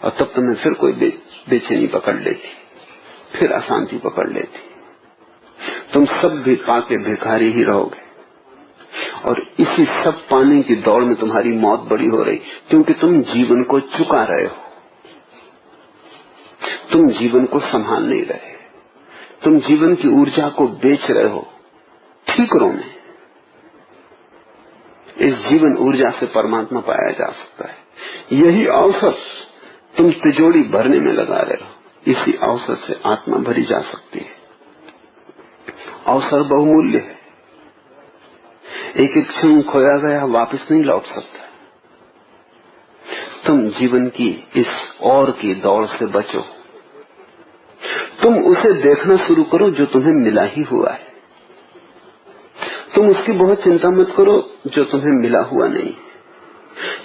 और तब तुम्हें फिर कोई बेचैनी पकड़ लेती, फिर अशांति पकड़ लेती। तुम सब भी पाके भिखारी ही रहोगे, और इसी सब पाने की दौड़ में तुम्हारी मौत बड़ी हो रही, क्योंकि तुम जीवन को चुका रहे हो, तुम जीवन को संभाल नहीं रहे, तुम जीवन की ऊर्जा को बेच रहे हो ठीकरों में। इस जीवन ऊर्जा से परमात्मा पाया जा सकता है। यही अवसर तुम तिजोरी भरने में लगा रहे हो, इसी अवसर से आत्मा भरी जा सकती है। अवसर बहुमूल्य है, एक एक क्षण खोया गया वापस नहीं लौट सकता। तुम जीवन की इस और की दौड़ से बचो, तुम उसे देखना शुरू करो जो तुम्हें मिला ही हुआ है। तुम उसकी बहुत चिंता मत करो जो तुम्हें मिला हुआ नहीं,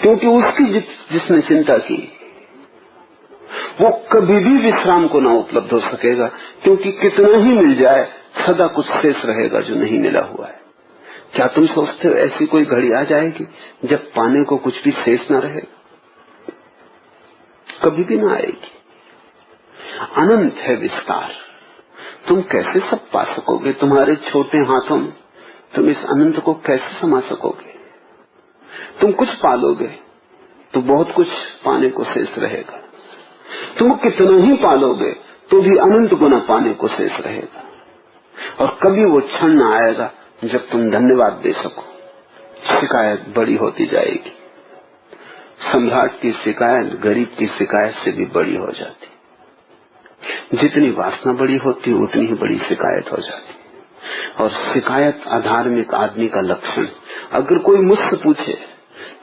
क्योंकि उसकी जिसने चिंता की वो कभी भी विश्राम को ना उपलब्ध हो सकेगा, क्योंकि कितना ही मिल जाए सदा कुछ शेष रहेगा जो नहीं मिला हुआ है। क्या तुम सोचते हो ऐसी कोई घड़ी आ जाएगी जब पाने को कुछ भी शेष ना रहेगा? कभी भी ना आएगी। अनंत है विस्तार, तुम कैसे सब पा सकोगे? तुम्हारे छोटे हाथों में तुम इस अनंत को कैसे समा सकोगे? तुम कुछ पालोगे तो बहुत कुछ पाने को शेष रहेगा, तुम कितना ही पालोगे तो भी अनंत गुना पाने को शेष रहेगा। और कभी वो क्षण न आएगा जब तुम धन्यवाद दे सको। शिकायत बड़ी होती जाएगी, सम्राट की शिकायत गरीब की शिकायत से भी बड़ी हो जाती। जितनी वासना बड़ी होती उतनी ही बड़ी शिकायत हो जाती। और शिकायत अधार्मिक आदमी का लक्षण। अगर कोई मुझसे पूछे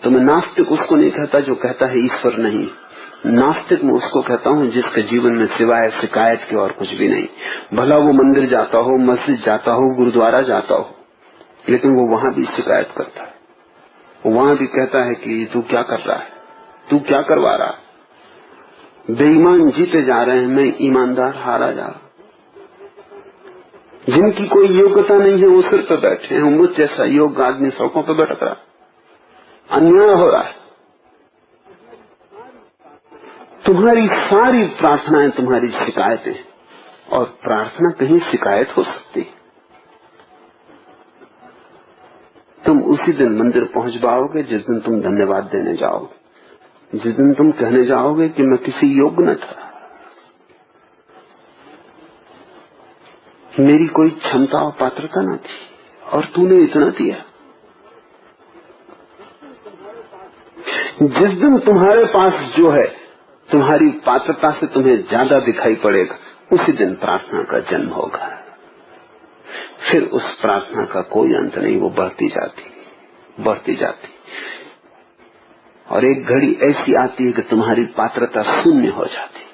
तो मैं नास्तिक उसको नहीं कहता जो कहता है ईश्वर नहीं, नास्तिक मैं उसको कहता हूँ जिसके जीवन में सिवाय शिकायत के और कुछ भी नहीं। भला वो मंदिर जाता हो, मस्जिद जाता हो, गुरुद्वारा जाता हो, लेकिन वो वहां भी शिकायत करता है। वहां भी कहता है कि तू क्या कर रहा है, तू क्या करवा रहा है। बेईमान जीते जा रहे हैं, मैं ईमानदार हारा जा रहा। जिनकी कोई योग्यता नहीं है वो सिर पर बैठे हैं, मुझ जैसा योग्य आदमी सड़कों पर भटक रहा। अन्याय हो रहा है। तुम्हारी सारी प्रार्थनाएं तुम्हारी शिकायतें, और प्रार्थना कहीं शिकायत हो सकती। तुम उसी दिन मंदिर पहुंच पाओगे जिस दिन तुम धन्यवाद देने जाओगे, जिस दिन तुम कहने जाओगे कि मैं किसी योग्य न था, मेरी कोई क्षमता और पात्रता न थी, और तूने इतना दिया। जिस दिन तुम्हारे पास जो है तुम्हारी पात्रता से तुम्हें ज्यादा दिखाई पड़ेगा, उसी दिन प्रार्थना का जन्म होगा। फिर उस प्रार्थना का कोई अंत नहीं, वो बढ़ती जाती, और एक घड़ी ऐसी आती है कि तुम्हारी पात्रता शून्य हो जाती।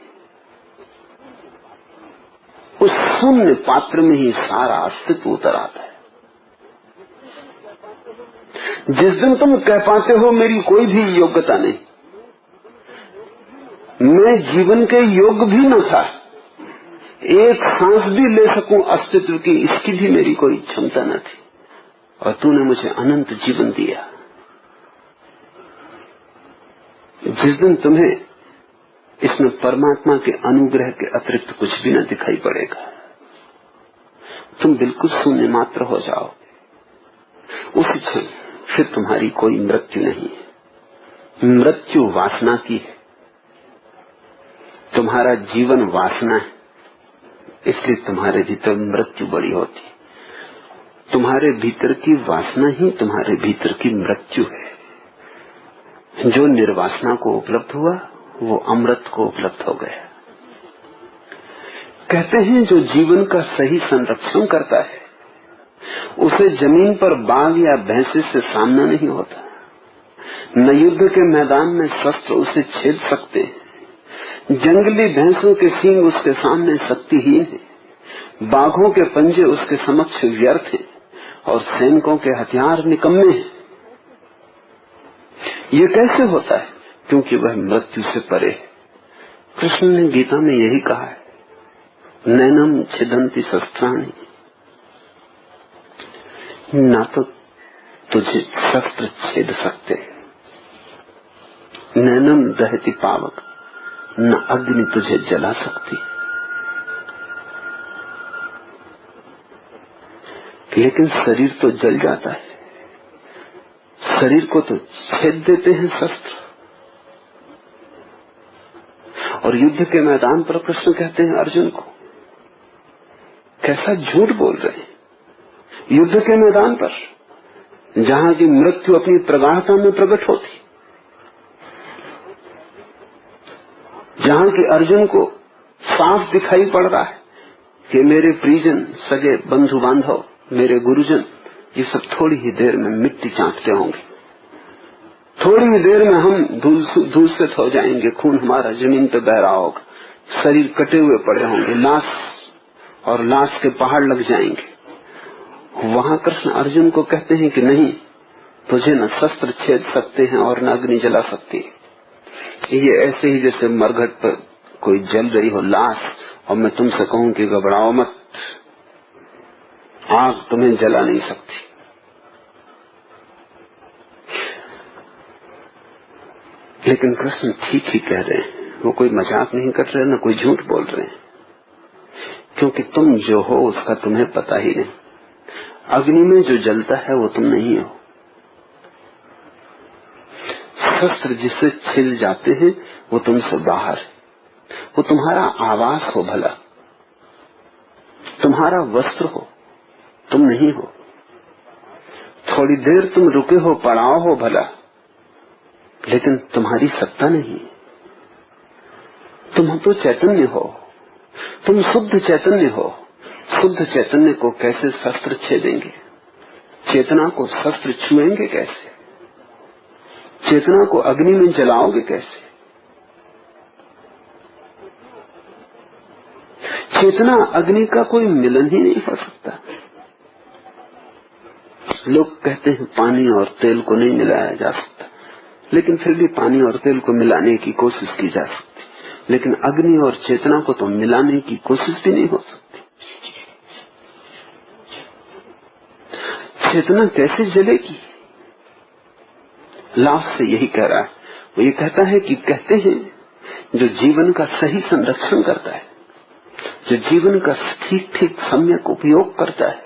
उस शून्य पात्र में ही सारा अस्तित्व उतर आता है। जिस दिन तुम कह पाते हो मेरी कोई भी योग्यता नहीं, मैं जीवन के योग्य भी न था, एक सांस भी ले सकूं अस्तित्व की, इसकी भी मेरी कोई क्षमता न थी, और तूने मुझे अनंत जीवन दिया। जिस दिन तुम्हें इसमें परमात्मा के अनुग्रह के अतिरिक्त कुछ भी न दिखाई पड़ेगा, तुम बिल्कुल शून्य मात्र हो जाओ। उसी क्षण फिर तुम्हारी कोई मृत्यु नहीं है। मृत्यु वासना की है, तुम्हारा जीवन वासना है, इसलिए तुम्हारे भीतर मृत्यु बड़ी होती। तुम्हारे भीतर की वासना ही तुम्हारे भीतर की मृत्यु है। जो निर्वासना को उपलब्ध हुआ वो अमृत को उपलब्ध हो गया। कहते हैं जो जीवन का सही संरक्षण करता है उसे जमीन पर बाघ या भैंसे से सामना नहीं होता। न युद्ध के मैदान में शस्त्र उसे छेद सकते हैं, जंगली भैंसों के सींग उसके सामने शक्तिहीन है, बाघों के पंजे उसके समक्ष व्यर्थ हैं, और सैनिकों के हथियार निकम्मे हैं। ये कैसे होता है? क्योंकि वह मृत्यु से परे है। कृष्ण ने गीता में यही कहा है, नैनम छिदंती शस्त्राणि, ना तो तुझे शस्त्र छेद सकते, नैनम दहती पावक, न अग्नि तुझे जला सकती। लेकिन शरीर तो जल जाता है, शरीर को तो छेद देते हैं शस्त्र। और युद्ध के मैदान पर कृष्ण कहते हैं अर्जुन को, कैसा झूठ बोल रहे हैं। युद्ध के मैदान पर जहां की मृत्यु अपनी प्रगाढ़ता में प्रकट होती, जहां की अर्जुन को साफ दिखाई पड़ रहा है कि मेरे परिजन, सगे बंधु बांधव, मेरे गुरुजन, ये सब थोड़ी ही देर में मिट्टी चाटते होंगे, थोड़ी ही देर में हम धूलित हो जाएंगे, खून हमारा जमीन पर बह रहा होगा, शरीर कटे हुए पड़े होंगे, लाश और लाश के पहाड़ लग जाएंगे। वहां कृष्ण अर्जुन को कहते हैं कि नहीं, तुझे न शस्त्र छेद सकते हैं और न अग्नि जला सकती है। ये ऐसे ही जैसे मरघट पर कोई जल रही हो लाश, और मैं तुमसे कहूं कि घबराओ मत, आग तुम्हें जला नहीं सकती। लेकिन कृष्ण ठीक ही कह रहे हैं, वो कोई मजाक नहीं कर रहे, न कोई झूठ बोल रहे हैं, क्योंकि तुम जो हो उसका तुम्हें पता ही नहीं। अग्नि में जो जलता है वो तुम नहीं हो। शस्त्र जिससे छिल जाते हैं वो तुमसे बाहर है, वो तुम्हारा आवास हो, भला तुम्हारा वस्त्र हो, तुम नहीं हो। थोड़ी देर तुम रुके हो, पड़ाव हो भला, लेकिन तुम्हारी सत्ता नहीं। तुम तो चैतन्य हो, तुम शुद्ध चैतन्य हो। शुद्ध चैतन्य को कैसे शस्त्र छेदेंगे? चेतना को शस्त्र छुएंगे कैसे? चेतना को अग्नि में जलाओगे कैसे? चेतना अग्नि का कोई मिलन ही नहीं हो सकता। लोग कहते हैं पानी और तेल को नहीं मिलाया जा सकता, लेकिन फिर भी पानी और तेल को मिलाने की कोशिश की जा सकती, लेकिन अग्नि और चेतना को तो मिलाने की कोशिश भी नहीं हो सकती। चेतना कैसे जलेगी? लास्ट से यही कह रहा है। वो ये कहता है कि कहते हैं जो जीवन का सही संरक्षण करता है, जो जीवन का ठीक ठीक सम्यक उपयोग करता है,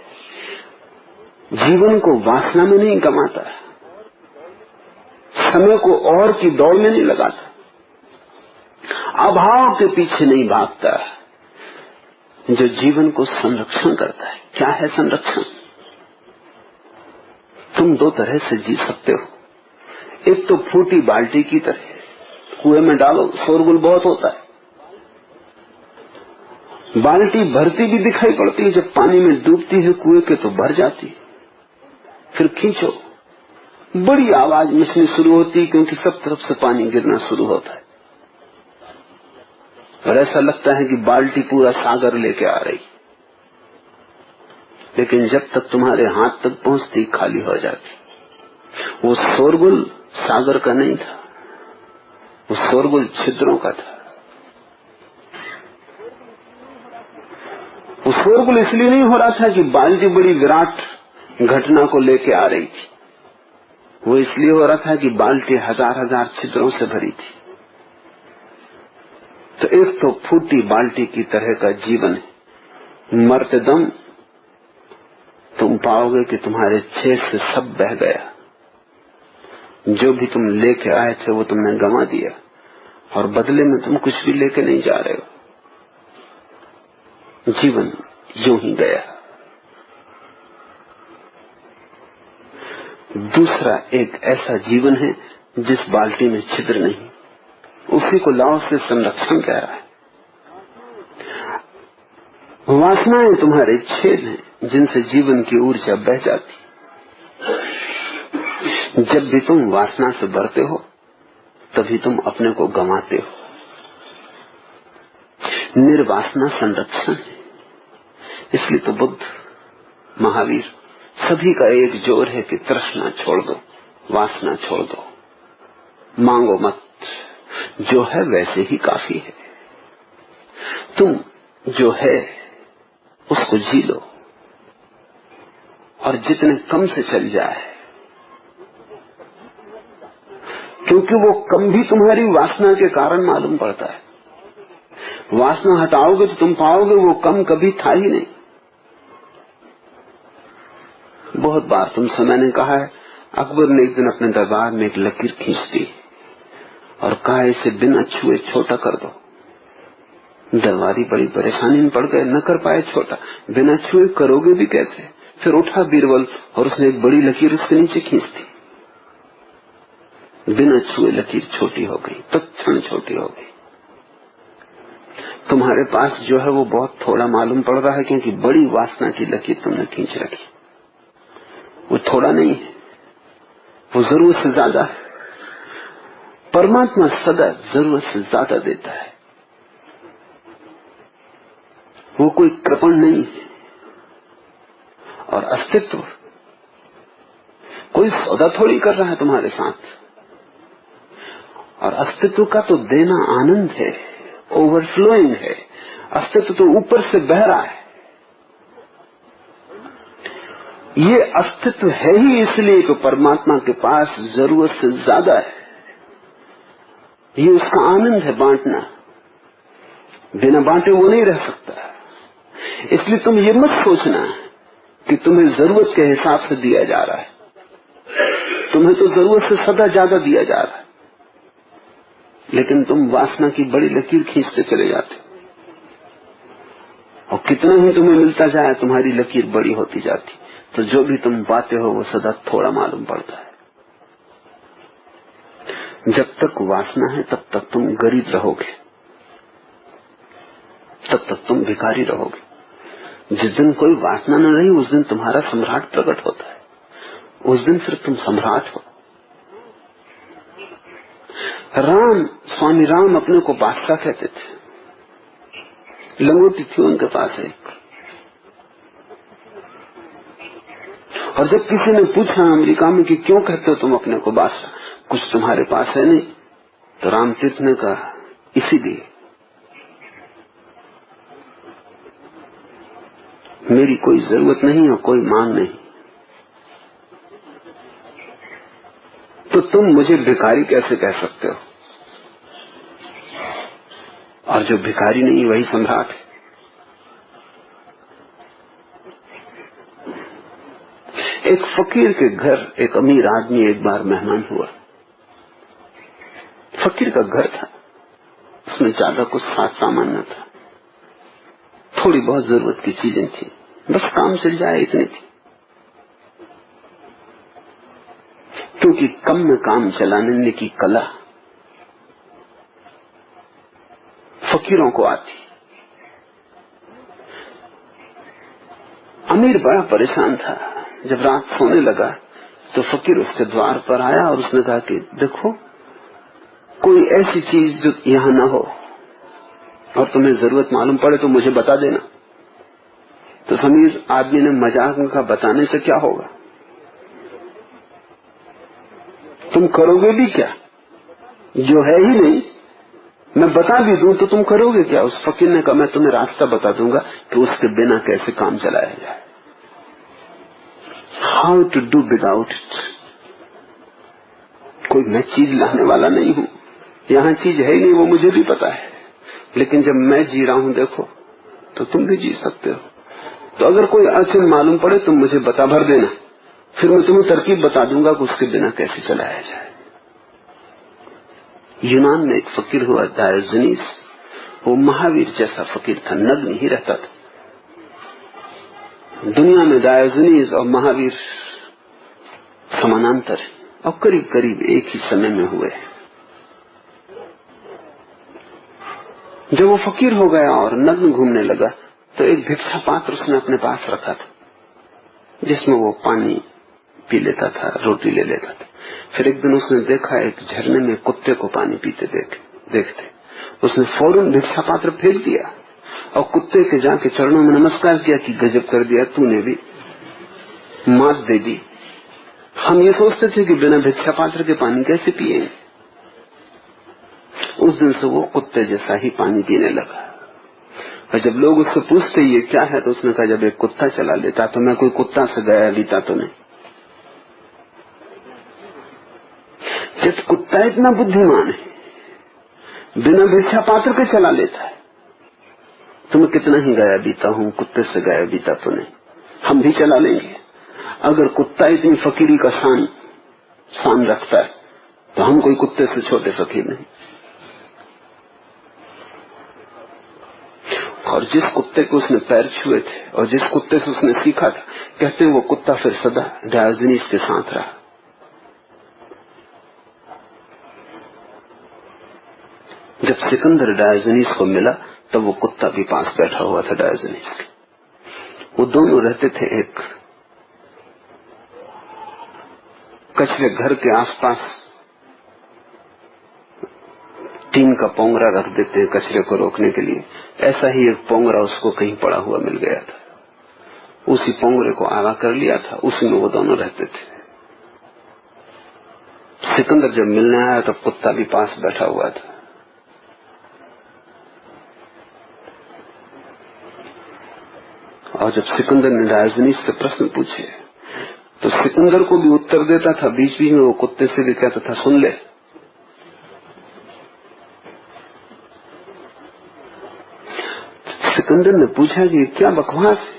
जीवन को वासना में नहीं गंवाता, समय को और की दौड़ में नहीं लगाता, अभाव के पीछे नहीं भागता, जो जीवन को संरक्षण करता है। क्या है संरक्षण? तुम दो तरह से जी सकते हो। एक तो फूटी बाल्टी की तरह कुएं में डालो, शोरगुल बहुत होता है, बाल्टी भरती भी दिखाई पड़ती है, जब पानी में डूबती है कुएं के तो भर जाती है। फिर खींचो, बड़ी आवाज मचनी शुरू होती है, क्योंकि सब तरफ से पानी गिरना शुरू होता है और ऐसा लगता है कि बाल्टी पूरा सागर लेके आ रही, लेकिन जब तक तुम्हारे हाथ तक पहुंचती खाली हो जाती। वो शोरगुल सागर का नहीं था, वो शोरगुल छिद्रों का था। वो शोरगुल इसलिए नहीं हो रहा था कि बाल्टी बड़ी विराट घटना को लेके आ रही थी, वो इसलिए हो रहा था कि बाल्टी हजार हजार छिद्रों से भरी थी। तो एक तो फूटी बाल्टी की तरह का जीवन है, मरते दम तुम पाओगे कि तुम्हारे छेद से सब बह गया, जो भी तुम लेके आए थे वो तुमने गंवा दिया, और बदले में तुम कुछ भी लेके नहीं जा रहे हो। जीवन यूं ही गया। दूसरा एक ऐसा जीवन है जिस बाल्टी में छिद्र नहीं, उसी को लाओ से संरक्षण कह रहा है। वासनाएं तुम्हारे छेद हैं जिनसे जीवन की ऊर्जा बह जाती। जब भी तुम वासना से भरते हो तभी तुम अपने को गंवाते हो। निर्वासना संरक्षण है। इसलिए तो बुद्ध, महावीर, सभी का एक जोर है कि तृष्णा छोड़ दो, वासना छोड़ दो, मांगो मत, जो है वैसे ही काफी है। तुम जो है उसको जी लो, और जितने कम से चल जाए, क्योंकि वो कम भी तुम्हारी वासना के कारण मालूम पड़ता है। वासना हटाओगे तो तुम पाओगे वो कम कभी था ही नहीं। बहुत बार तुमसे मैंने कहा है, अकबर ने एक दिन अपने दरबार में एक लकीर खींच दी और कहा इसे बिना छुए छोटा कर दो। दरबारी बड़ी परेशानी में पड़ गए, न कर पाए छोटा। बिना छुए करोगे भी कैसे? फिर उठा बीरबल और उसने एक बड़ी लकीर उसके नीचे खींच दी। बिना छुए लकीर छोटी हो गई, तत्क्षण छोटी हो गई। तुम्हारे पास जो है वो बहुत थोड़ा मालूम पड़ रहा है, क्योंकि बड़ी वासना की लकीर तुमने खींच रखी। वो थोड़ा नहीं है, वो जरूरत से ज्यादा है। परमात्मा सदा जरूरत से ज्यादा देता है। वो कोई कृपण नहीं है। और अस्तित्व कोई सौदा थोड़ी कर रहा है तुम्हारे साथ। और अस्तित्व का तो देना आनंद है, ओवरफ्लोइंग है। अस्तित्व तो ऊपर से बह रहा है। ये अस्तित्व है ही इसलिए कि परमात्मा के पास जरूरत से ज्यादा है। ये उसका आनंद है बांटना। बिना बांटे वो नहीं रह सकता। इसलिए तुम ये मत सोचना कि तुम्हें जरूरत के हिसाब से दिया जा रहा है। तुम्हें तो जरूरत से सदा ज्यादा दिया जा रहा है, लेकिन तुम वासना की बड़ी लकीर खींचते चले जाते हो, और कितना ही तुम्हें मिलता जाए तुम्हारी लकीर बड़ी होती जाती। तो जो भी तुम पाते हो वो सदा थोड़ा मालूम पड़ता है। जब तक वासना है तब तक तुम गरीब रहोगे, तब तक तुम भिखारी रहोगे। जिस दिन कोई वासना न रही उस दिन तुम्हारा सम्राट प्रकट होता है। उस दिन फिर तुम सम्राट हो। राम, स्वामी राम अपने को बादशाह कहते थे। लंगोटी थी उनके पास एक, और जब किसी ने पूछा अमेरिका में कि क्यों कहते हो तुम अपने को बादशाह, कुछ तुम्हारे पास है नहीं, तो रामतीर्थ ने कहा इसीलिए मेरी कोई जरूरत नहीं और कोई मांग नहीं, तो तुम मुझे भिखारी कैसे कह सकते हो? और जो भिखारी नहीं वही सम्राट है। एक फकीर के घर एक अमीर आदमी एक बार मेहमान हुआ। फकीर का घर था, उसमें ज्यादा कुछ साथ सामान न था, थोड़ी बहुत जरूरत की चीजें थी, बस काम चल जाए इतनी थी। क्योंकि कम में काम चलाने की कला फकीरों को आती। अमीर बड़ा परेशान था। जब रात सोने लगा तो फकीर उसके द्वार पर आया और उसने कहा कि देखो, कोई ऐसी चीज जो यहां ना हो और तुम्हें जरूरत मालूम पड़े तो मुझे बता देना। तो अमीर आदमी ने मजाक में कहा, बताने से क्या होगा, तुम करोगे भी क्या, जो है ही नहीं, मैं बता भी दूं तो तुम करोगे क्या? उस फकीर ने कहा, मैं तुम्हें रास्ता बता दूंगा कि उसके बिना कैसे काम चलाया जाए, how to do without it. कोई मैं चीज लाने वाला नहीं हूं, यहां चीज है ही नहीं, वो मुझे भी पता है, लेकिन जब मैं जी रहा हूं देखो, तो तुम भी जी सकते हो। तो अगर कोई अड़चन मालूम पड़े तो मुझे बता भर देना, फिर मैं तुम्हें तरकीब बता दूंगा कि उसके बिना कैसे चलाया जाए। यूनान में एक फकीर हुआ डायोजनीस, वो महावीर जैसा फकीर था, नग्न ही रहता था। दुनिया में डायोजनीस और महावीर समानांतर और करीब करीब एक ही समय में हुए। जब वो फकीर हो गया और नग्न घूमने लगा तो एक भिक्षा पात्र उसने अपने पास रखा था, जिसमें वो पानी पी लेता था, रोटी ले लेता था। फिर एक दिन उसने देखा एक झरने में कुत्ते को पानी पीते देखते उसने फौरन भिक्षा पात्र फेंक दिया और कुत्ते के जाके चरणों में नमस्कार किया कि गजब कर दिया तूने भी, मात दे दी। हम ये सोचते थे कि बिना भिक्षा पात्र के पानी कैसे पिएंगे। उस दिन से वो कुत्ते जैसा ही पानी पीने लगा। और जब लोग उससे पूछते ये क्या है तो उसने कहा, जब एक कुत्ता चला लेता तो मैं कोई कुत्ता से गया बीता तो नहीं। जब कुत्ता इतना बुद्धिमान है, बिना भिक्षा पात्र के चला लेता है, तो मैं कितना ही गया बीता हूं, कुत्ते से गया बीता तो नहीं, हम भी चला लेंगे। अगर कुत्ता इतनी फकीरी का शान रखता है तो हम कोई कुत्ते से छोटे फकीर नहीं। और जिस कुत्ते को उसने पैर छुए थे और जिस कुत्ते से उसने सीखा था, कहते हैं वो कुत्ता फिर सदा डायोजनीस के साथ रहा। जब सिकंदर डायोजनीस को मिला तब वो कुत्ता भी पास बैठा हुआ था डायोजनीस के। वो दोनों रहते थे एक कचरे घर के आसपास, टीन का पोंगरा रख देते हैं कचरे को रोकने के लिए, ऐसा ही एक पोंगरा उसको कहीं पड़ा हुआ मिल गया था। उसी पोंगरे को आगा कर लिया था, उसी में वो दोनों रहते थे। सिकंदर जब मिलने आया तब कुत्ता भी पास बैठा हुआ था। और जब सिकंदर ने डायोजनीस से प्रश्न पूछे तो सिकंदर को भी उत्तर देता था, बीच बीच में वो कुत्ते से भी कहता था सुन ले। सिकंदर ने पूछा कि क्या बकवास है,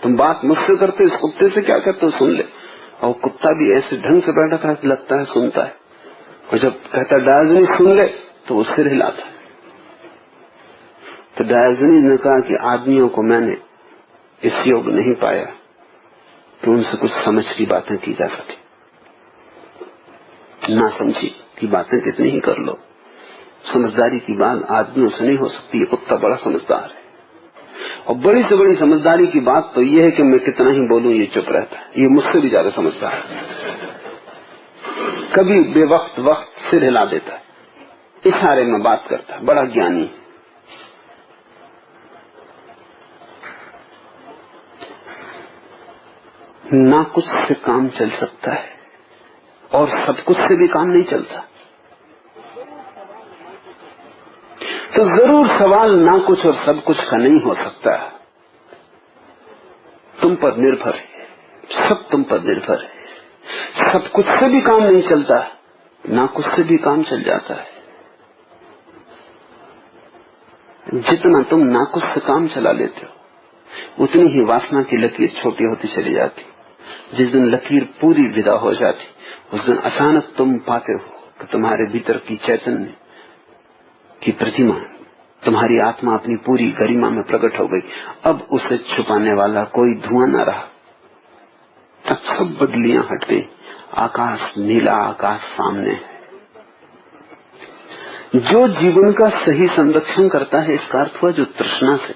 तुम बात मुझसे करते इस कुत्ते से क्या करते हो, सुन ले। और कुत्ता भी ऐसे ढंग से बैठा था कि लगता है सुनता है। और जब कहता डायोजनीस सुन ले तो वो सिर हिलाता है। तो डायोजनीस ने कहा कि आदमियों को मैंने इस योग नहीं पाया कि उनसे कुछ समझ की बातें की जा सके। ना समझी की बातें कितनी ही कर लो, समझदारी की बात आदमियों से नहीं हो सकती। ये कुत्ता बड़ा समझदार है और बड़ी से बड़ी समझदारी की बात तो ये है कि मैं कितना ही बोलूं ये चुप रहता है। ये मुझसे भी ज्यादा समझदार है, कभी बेवक्त वक्त सिर हिला देता है, इशारे में बात करता है, बड़ा ज्ञानी है। ना कुछ से काम चल सकता है और सब कुछ से भी काम नहीं चलता। तो जरूर सवाल ना कुछ और सब कुछ का नहीं हो सकता, तुम पर निर्भर है, सब तुम पर निर्भर है। सब कुछ से भी काम नहीं चलता, ना कुछ से भी काम चल जाता है। जितना तुम ना कुछ से काम चला लेते हो उतनी ही वासना की लकीर छोटी होती चली जाती। जिस दिन लकीर पूरी विदा हो जाती उस दिन अचानक तुम पाते हो कि तुम्हारे भीतर की चैतन्य की प्रतिमा, तुम्हारी आत्मा अपनी पूरी गरिमा में प्रकट हो गई। अब उसे छुपाने वाला कोई धुआं न रहा। तब सब बदलियां हट गई, आकाश नीला, आकाश सामने है। जो जीवन का सही संरक्षण करता है, इसका अर्थ हुआ जो तृष्णा से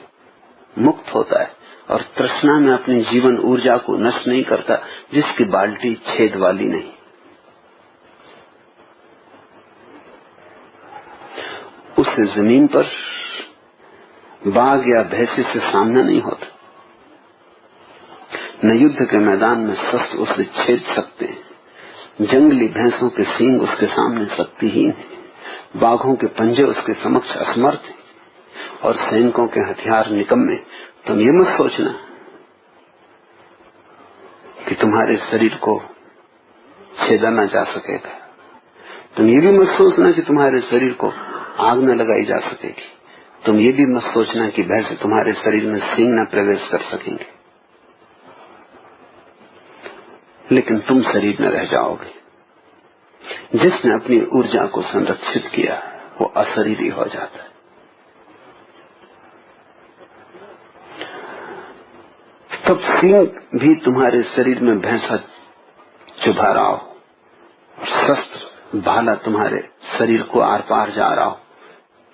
मुक्त होता है और तृष्णा में अपनी जीवन ऊर्जा को नष्ट नहीं करता, जिसकी बाल्टी छेद वाली नहीं। उसे जमीन पर बाघ या भैंसे से सामना नहीं होता। न युद्ध के मैदान में शस्त्र उसे छेद सकते हैं। जंगली भैंसों के सींग उसके सामने शक्तिहीन है, बाघों के पंजे उसके समक्ष असमर्थ हैं और सैनिकों के हथियार निकम्मे। तुम ये मत सोचना कि तुम्हारे शरीर को छेदा न जा सकेगा। तुम ये भी मत सोचना कि तुम्हारे शरीर को आग न लगाई जा सकेगी। तुम ये भी मत सोचना कि भैंसे तुम्हारे शरीर में सींग न प्रवेश कर सकेंगे। लेकिन तुम शरीर में रह जाओगे। जिसने अपनी ऊर्जा को संरक्षित किया वो अशरीरी हो जाता है। तब सींग भी तुम्हारे शरीर में भैंसा चुभा रहा हो और शस्त्र भाला तुम्हारे शरीर को आर पार जा रहा हो,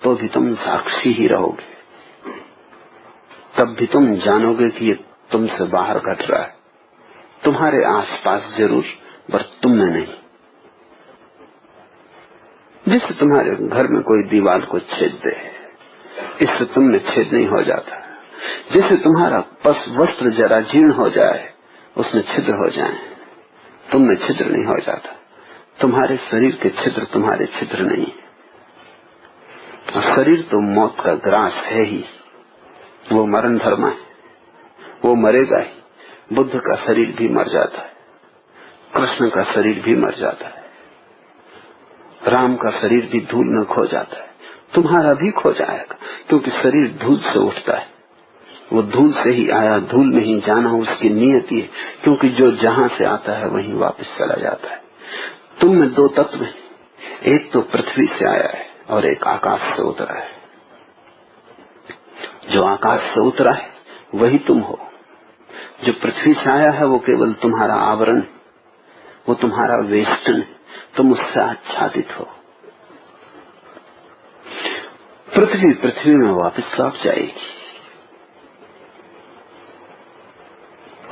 तो भी तुम साक्षी ही रहोगे। तब भी तुम जानोगे कि ये तुमसे बाहर घट रहा है, तुम्हारे आसपास जरूर पर तुम में नहीं। जिससे तुम्हारे घर में कोई दीवार को छेद दे, इससे तुम में छेद नहीं हो जाता। जिससे तुम्हारा वस्त्र जरा जीर्ण हो जाए, उसमें छिद्र हो जाए, तुम में छिद्र नहीं हो जाता। तुम्हारे शरीर के छिद्र तुम्हारे छिद्र नहीं है। शरीर तो मौत का ग्रास है ही, वो मरण धर्मा है, वो मरेगा ही। बुद्ध का शरीर भी मर जाता है, कृष्ण का शरीर भी मर जाता है, राम का शरीर भी धूल में खो जाता है, तुम्हारा भी खो जाएगा। क्योंकि शरीर धूल से उठता है, वो धूल से ही आया, धूल में ही जाना उसकी नियति है। क्योंकि जो जहां से आता है वहीं वापस चला जाता है। तुम में दो तत्व हैं, एक तो पृथ्वी से आया है और एक आकाश से उतरा है। जो आकाश से उतरा है वही तुम हो। जो पृथ्वी से आया है वो केवल तुम्हारा आवरण, वो तुम्हारा वेष्टन है, तुम उससे आच्छादित हो। पृथ्वी में वापस लौट जाएगी,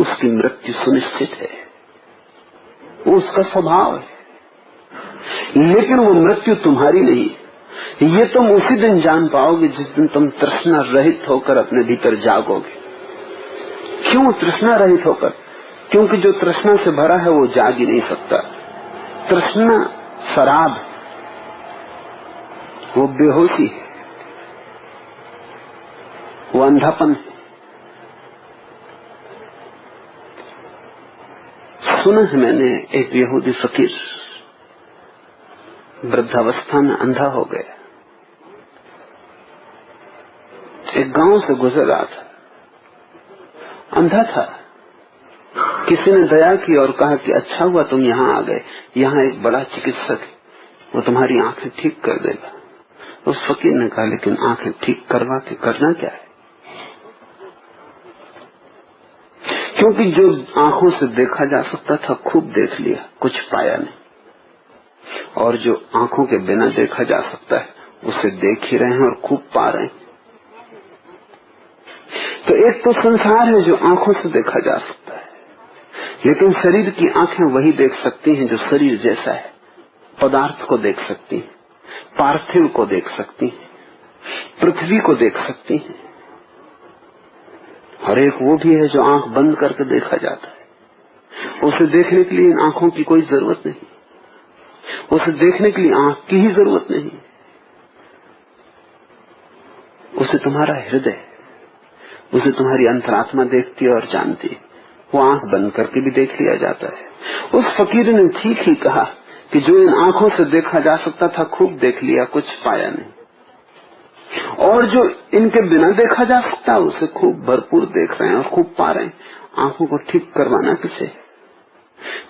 उसकी मृत्यु सुनिश्चित है, वो उसका स्वभाव है। लेकिन वो मृत्यु तुम्हारी नहीं। ये तुम उसी दिन जान पाओगे जिस दिन तुम तृष्णा रहित होकर अपने भीतर जागोगे। क्यों तृष्णा रहित होकर? क्योंकि जो तृष्णा से भरा है वो जाग ही नहीं सकता। तृष्णा शराब, वो बेहोशी है, वो अंधापन है। सुना है मैंने, एक यहूदी फकीर वृद्धावस्था में अंधा हो गया। एक गांव से गुजर रहा था, अंधा था। किसी ने दया की और कहा कि अच्छा हुआ तुम यहाँ आ गए, यहाँ एक बड़ा चिकित्सक है, वो तुम्हारी आंखें ठीक कर देगा। उस फकीर ने कहा लेकिन आंखें ठीक करवा के करना क्या है? क्योंकि जो आंखों से देखा जा सकता था खूब देख लिया, कुछ पाया नहीं। और जो आंखों के बिना देखा जा सकता है उसे देख ही रहे हैं और खूब पा रहे हैं। तो एक तो संसार है जो आंखों से देखा जा सकता है, लेकिन शरीर की आंखें वही देख सकती हैं जो शरीर जैसा है। पदार्थ को देख सकती हैं, पार्थिव को देख सकती हैं, पृथ्वी को देख सकती हैं। और एक वो भी है जो आंख बंद करके देखा जाता है। उसे देखने के लिए इन आंखों की कोई जरूरत नहीं, उसे देखने के लिए आंख की ही जरूरत नहीं, उसे तुम्हारा हृदय, उसे तुम्हारी अंतरात्मा देखती है और जानती है। वो आंख बंद करके भी देख लिया जाता है। उस फकीर ने ठीक ही कहा कि जो इन आंखों से देखा जा सकता था खूब देख लिया, कुछ पाया नहीं, और जो इनके बिना देखा जा सकता उसे खूब भरपूर देख रहे हैं और खूब पा रहे हैं। आंखों को ठीक करवाना किसे?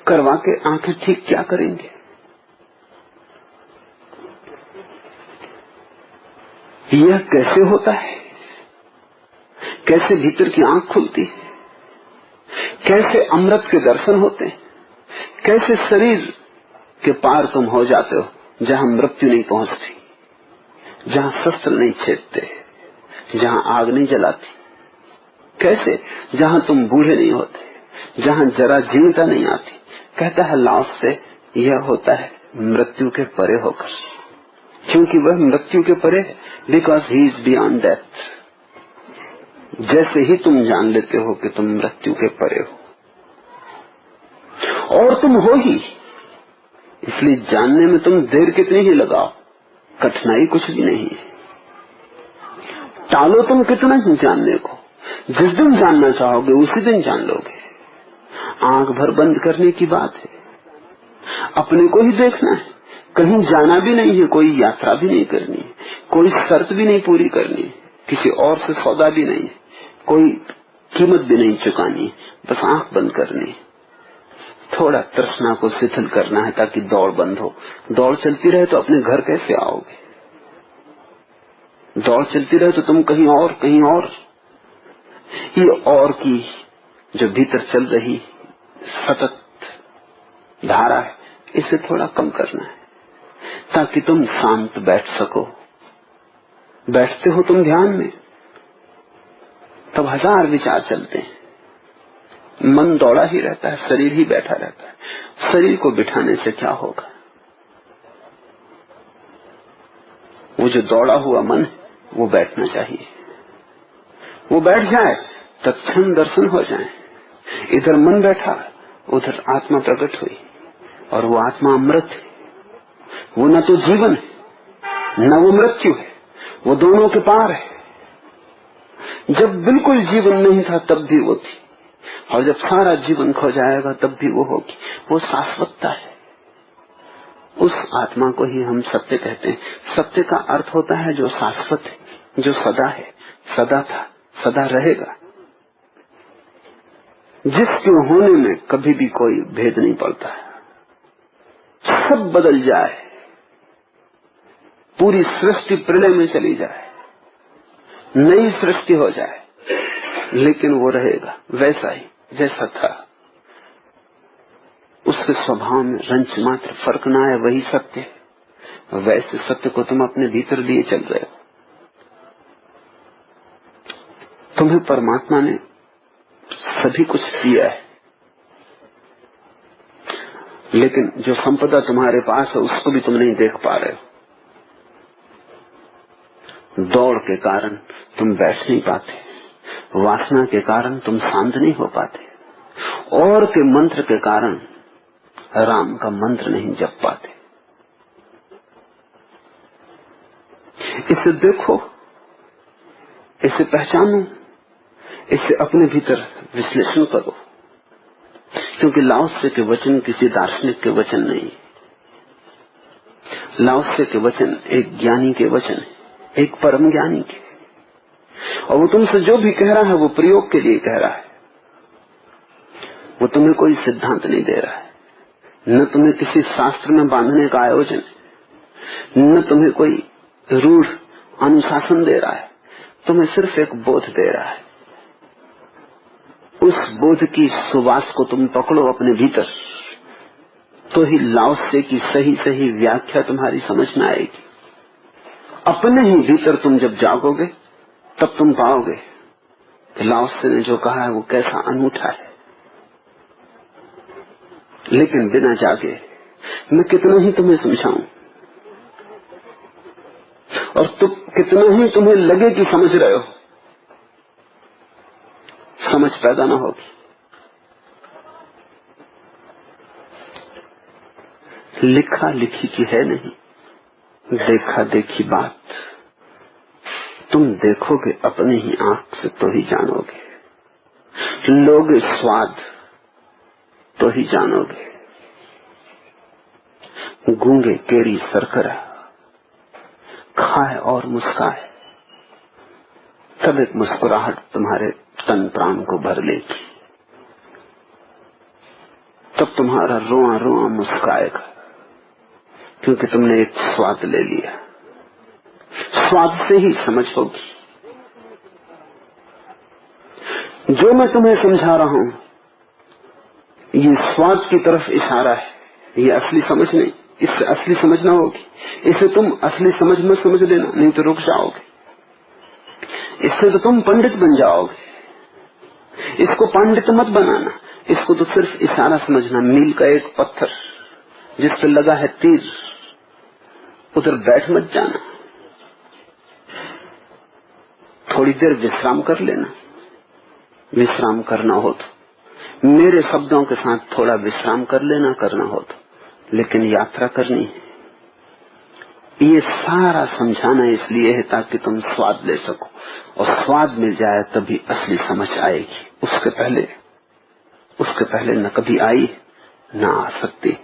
करवा के आंखें ठीक क्या करेंगे? यह कैसे होता है? कैसे भीतर की आंख खुलती है? कैसे अमृत के दर्शन होते हैं? कैसे शरीर के पार तुम हो जाते हो, जहां मृत्यु नहीं पहुंचती, जहां शस्त्र नहीं छेदते, जहां आग नहीं जलाती? कैसे? जहां तुम बूढ़े नहीं होते, जहां जरा जीवता नहीं आती। कहता है लाओस से, यह होता है मृत्यु के परे होकर, क्योंकि वह मृत्यु के परे है। Because he is beyond death. जैसे ही तुम जान लेते हो कि तुम मृत्यु के परे हो, और तुम हो ही, इसलिए जानने में तुम देर कितनी ही लगाओ, कठिनाई कुछ भी नहीं है। टालो तुम कितना ही जानने को, जिस दिन जानना चाहोगे उसी दिन जान लोगे। आंख भर बंद करने की बात है, अपने को ही देखना है, कहीं जाना भी नहीं है, कोई यात्रा भी नहीं करनी है, कोई शर्त भी नहीं पूरी करनी है, किसी और से सौदा भी नहीं है, कोई कीमत भी नहीं चुकानी है, बस आंख बंद करनी है। थोड़ा तृष्णा को शिथिल करना है ताकि दौड़ बंद हो। दौड़ चलती रहे तो अपने घर कैसे आओगे? दौड़ चलती रहे तो तुम कहीं और। ये और की जो भीतर चल रही सतत धारा है, इसे थोड़ा कम करना है ताकि तुम शांत बैठ सको। बैठते हो तुम ध्यान में, तब हजार विचार चलते हैं, मन दौड़ा ही रहता है, शरीर ही बैठा रहता है। शरीर को बिठाने से क्या होगा? वो जो दौड़ा हुआ मन है वो बैठना चाहिए। वो बैठ जाए, तत्क्षण दर्शन हो जाए। इधर मन बैठा, उधर आत्मा प्रकट हुई, और वो आत्मा अमृत है। वो न तो जीवन है न वो मृत्यु है, वो दोनों के पार है। जब बिल्कुल जीवन नहीं था तब भी वो थी, और जब सारा जीवन खो जाएगा तब भी वो होगी। वो शाश्वतता है। उस आत्मा को ही हम सत्य कहते हैं। सत्य का अर्थ होता है जो शाश्वत है, जो सदा है, सदा था, सदा रहेगा, जिसके होने में कभी भी कोई भेद नहीं पड़ता है। सब बदल जाए, पूरी सृष्टि प्रलय में चली जाए, नई सृष्टि हो जाए, लेकिन वो रहेगा वैसा ही जैसा था। उसके स्वभाव में रंच मात्र फर्क ना है, वही सत्य है। वैसे सत्य को तुम अपने भीतर लिए चल रहे हो। तुम्हें परमात्मा ने सभी कुछ दिया है, लेकिन जो संपदा तुम्हारे पास है उसको भी तुम नहीं देख पा रहे हो। दौड़ के कारण तुम बैठ नहीं पाते, वासना के कारण तुम शांत नहीं हो पाते, और के मंत्र के कारण राम का मंत्र नहीं जप पाते। इसे देखो, इसे पहचानो, इसे अपने भीतर विश्लेषण करो, क्योंकि लाओसे के वचन किसी दार्शनिक के वचन नहीं। लाओसे के वचन एक ज्ञानी के वचन है, एक परम ज्ञानी के, और वो तुमसे जो भी कह रहा है वो प्रयोग के लिए कह रहा है। वो तुम्हें कोई सिद्धांत नहीं दे रहा है, न तुम्हें किसी शास्त्र में बांधने का आयोजन, न तुम्हें कोई रूढ़ अनुशासन दे रहा है, तुम्हें सिर्फ एक बोध दे रहा है। उस बोध की सुवास को तुम पकड़ो अपने भीतर, तो ही लाओसे की सही सही व्याख्या तुम्हारी समझ में आएगी। अपने ही भीतर तुम जब जागोगे तब तुम पाओगे कि लाओसे ने जो कहा है वो कैसा अनूठा है। लेकिन बिना जागे मैं कितना ही तुम्हें समझाऊं, और तुम कितना ही तुम्हें लगे कि समझ रहे हो, समझ पैदा ना होगी। लिखा लिखी की है नहीं, देखा देखी बात। तुम देखोगे अपनी ही आंख से तो ही जानोगे, लोगे स्वाद तो ही जानोगे। गूंगे केरी सरकरा खाए और मुस्काए, तब एक मुस्कुराहट तुम्हारे तन प्राण को भर लेगी, तब तुम्हारा रोआ रोआ मुस्काएगा, क्योंकि तुमने एक स्वाद ले लिया। स्वाद से ही समझ होगी। जो मैं तुम्हें समझा रहा हूं ये स्वाद की तरफ इशारा है, ये असली समझ नहीं। इससे असली समझ ना होगी, इसे तुम असली समझ में समझ लेना, नहीं तो रुक जाओगे। इससे तो तुम पंडित बन जाओगे। इसको पंडित मत बनाना, इसको तो सिर्फ इशारा समझना। मील का एक पत्थर जिस पे लगा है तीर, उधर बैठ मत जाना, थोड़ी देर विश्राम कर लेना। विश्राम करना हो तो मेरे शब्दों के साथ थोड़ा विश्राम कर लेना, करना हो तो, लेकिन यात्रा करनी है। ये सारा समझाना इसलिए है ताकि तुम स्वाद ले सको, और स्वाद मिल जाए तभी असली समझ आएगी। उसके पहले न कभी आई न आ सकती।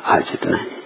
आज इतना ही।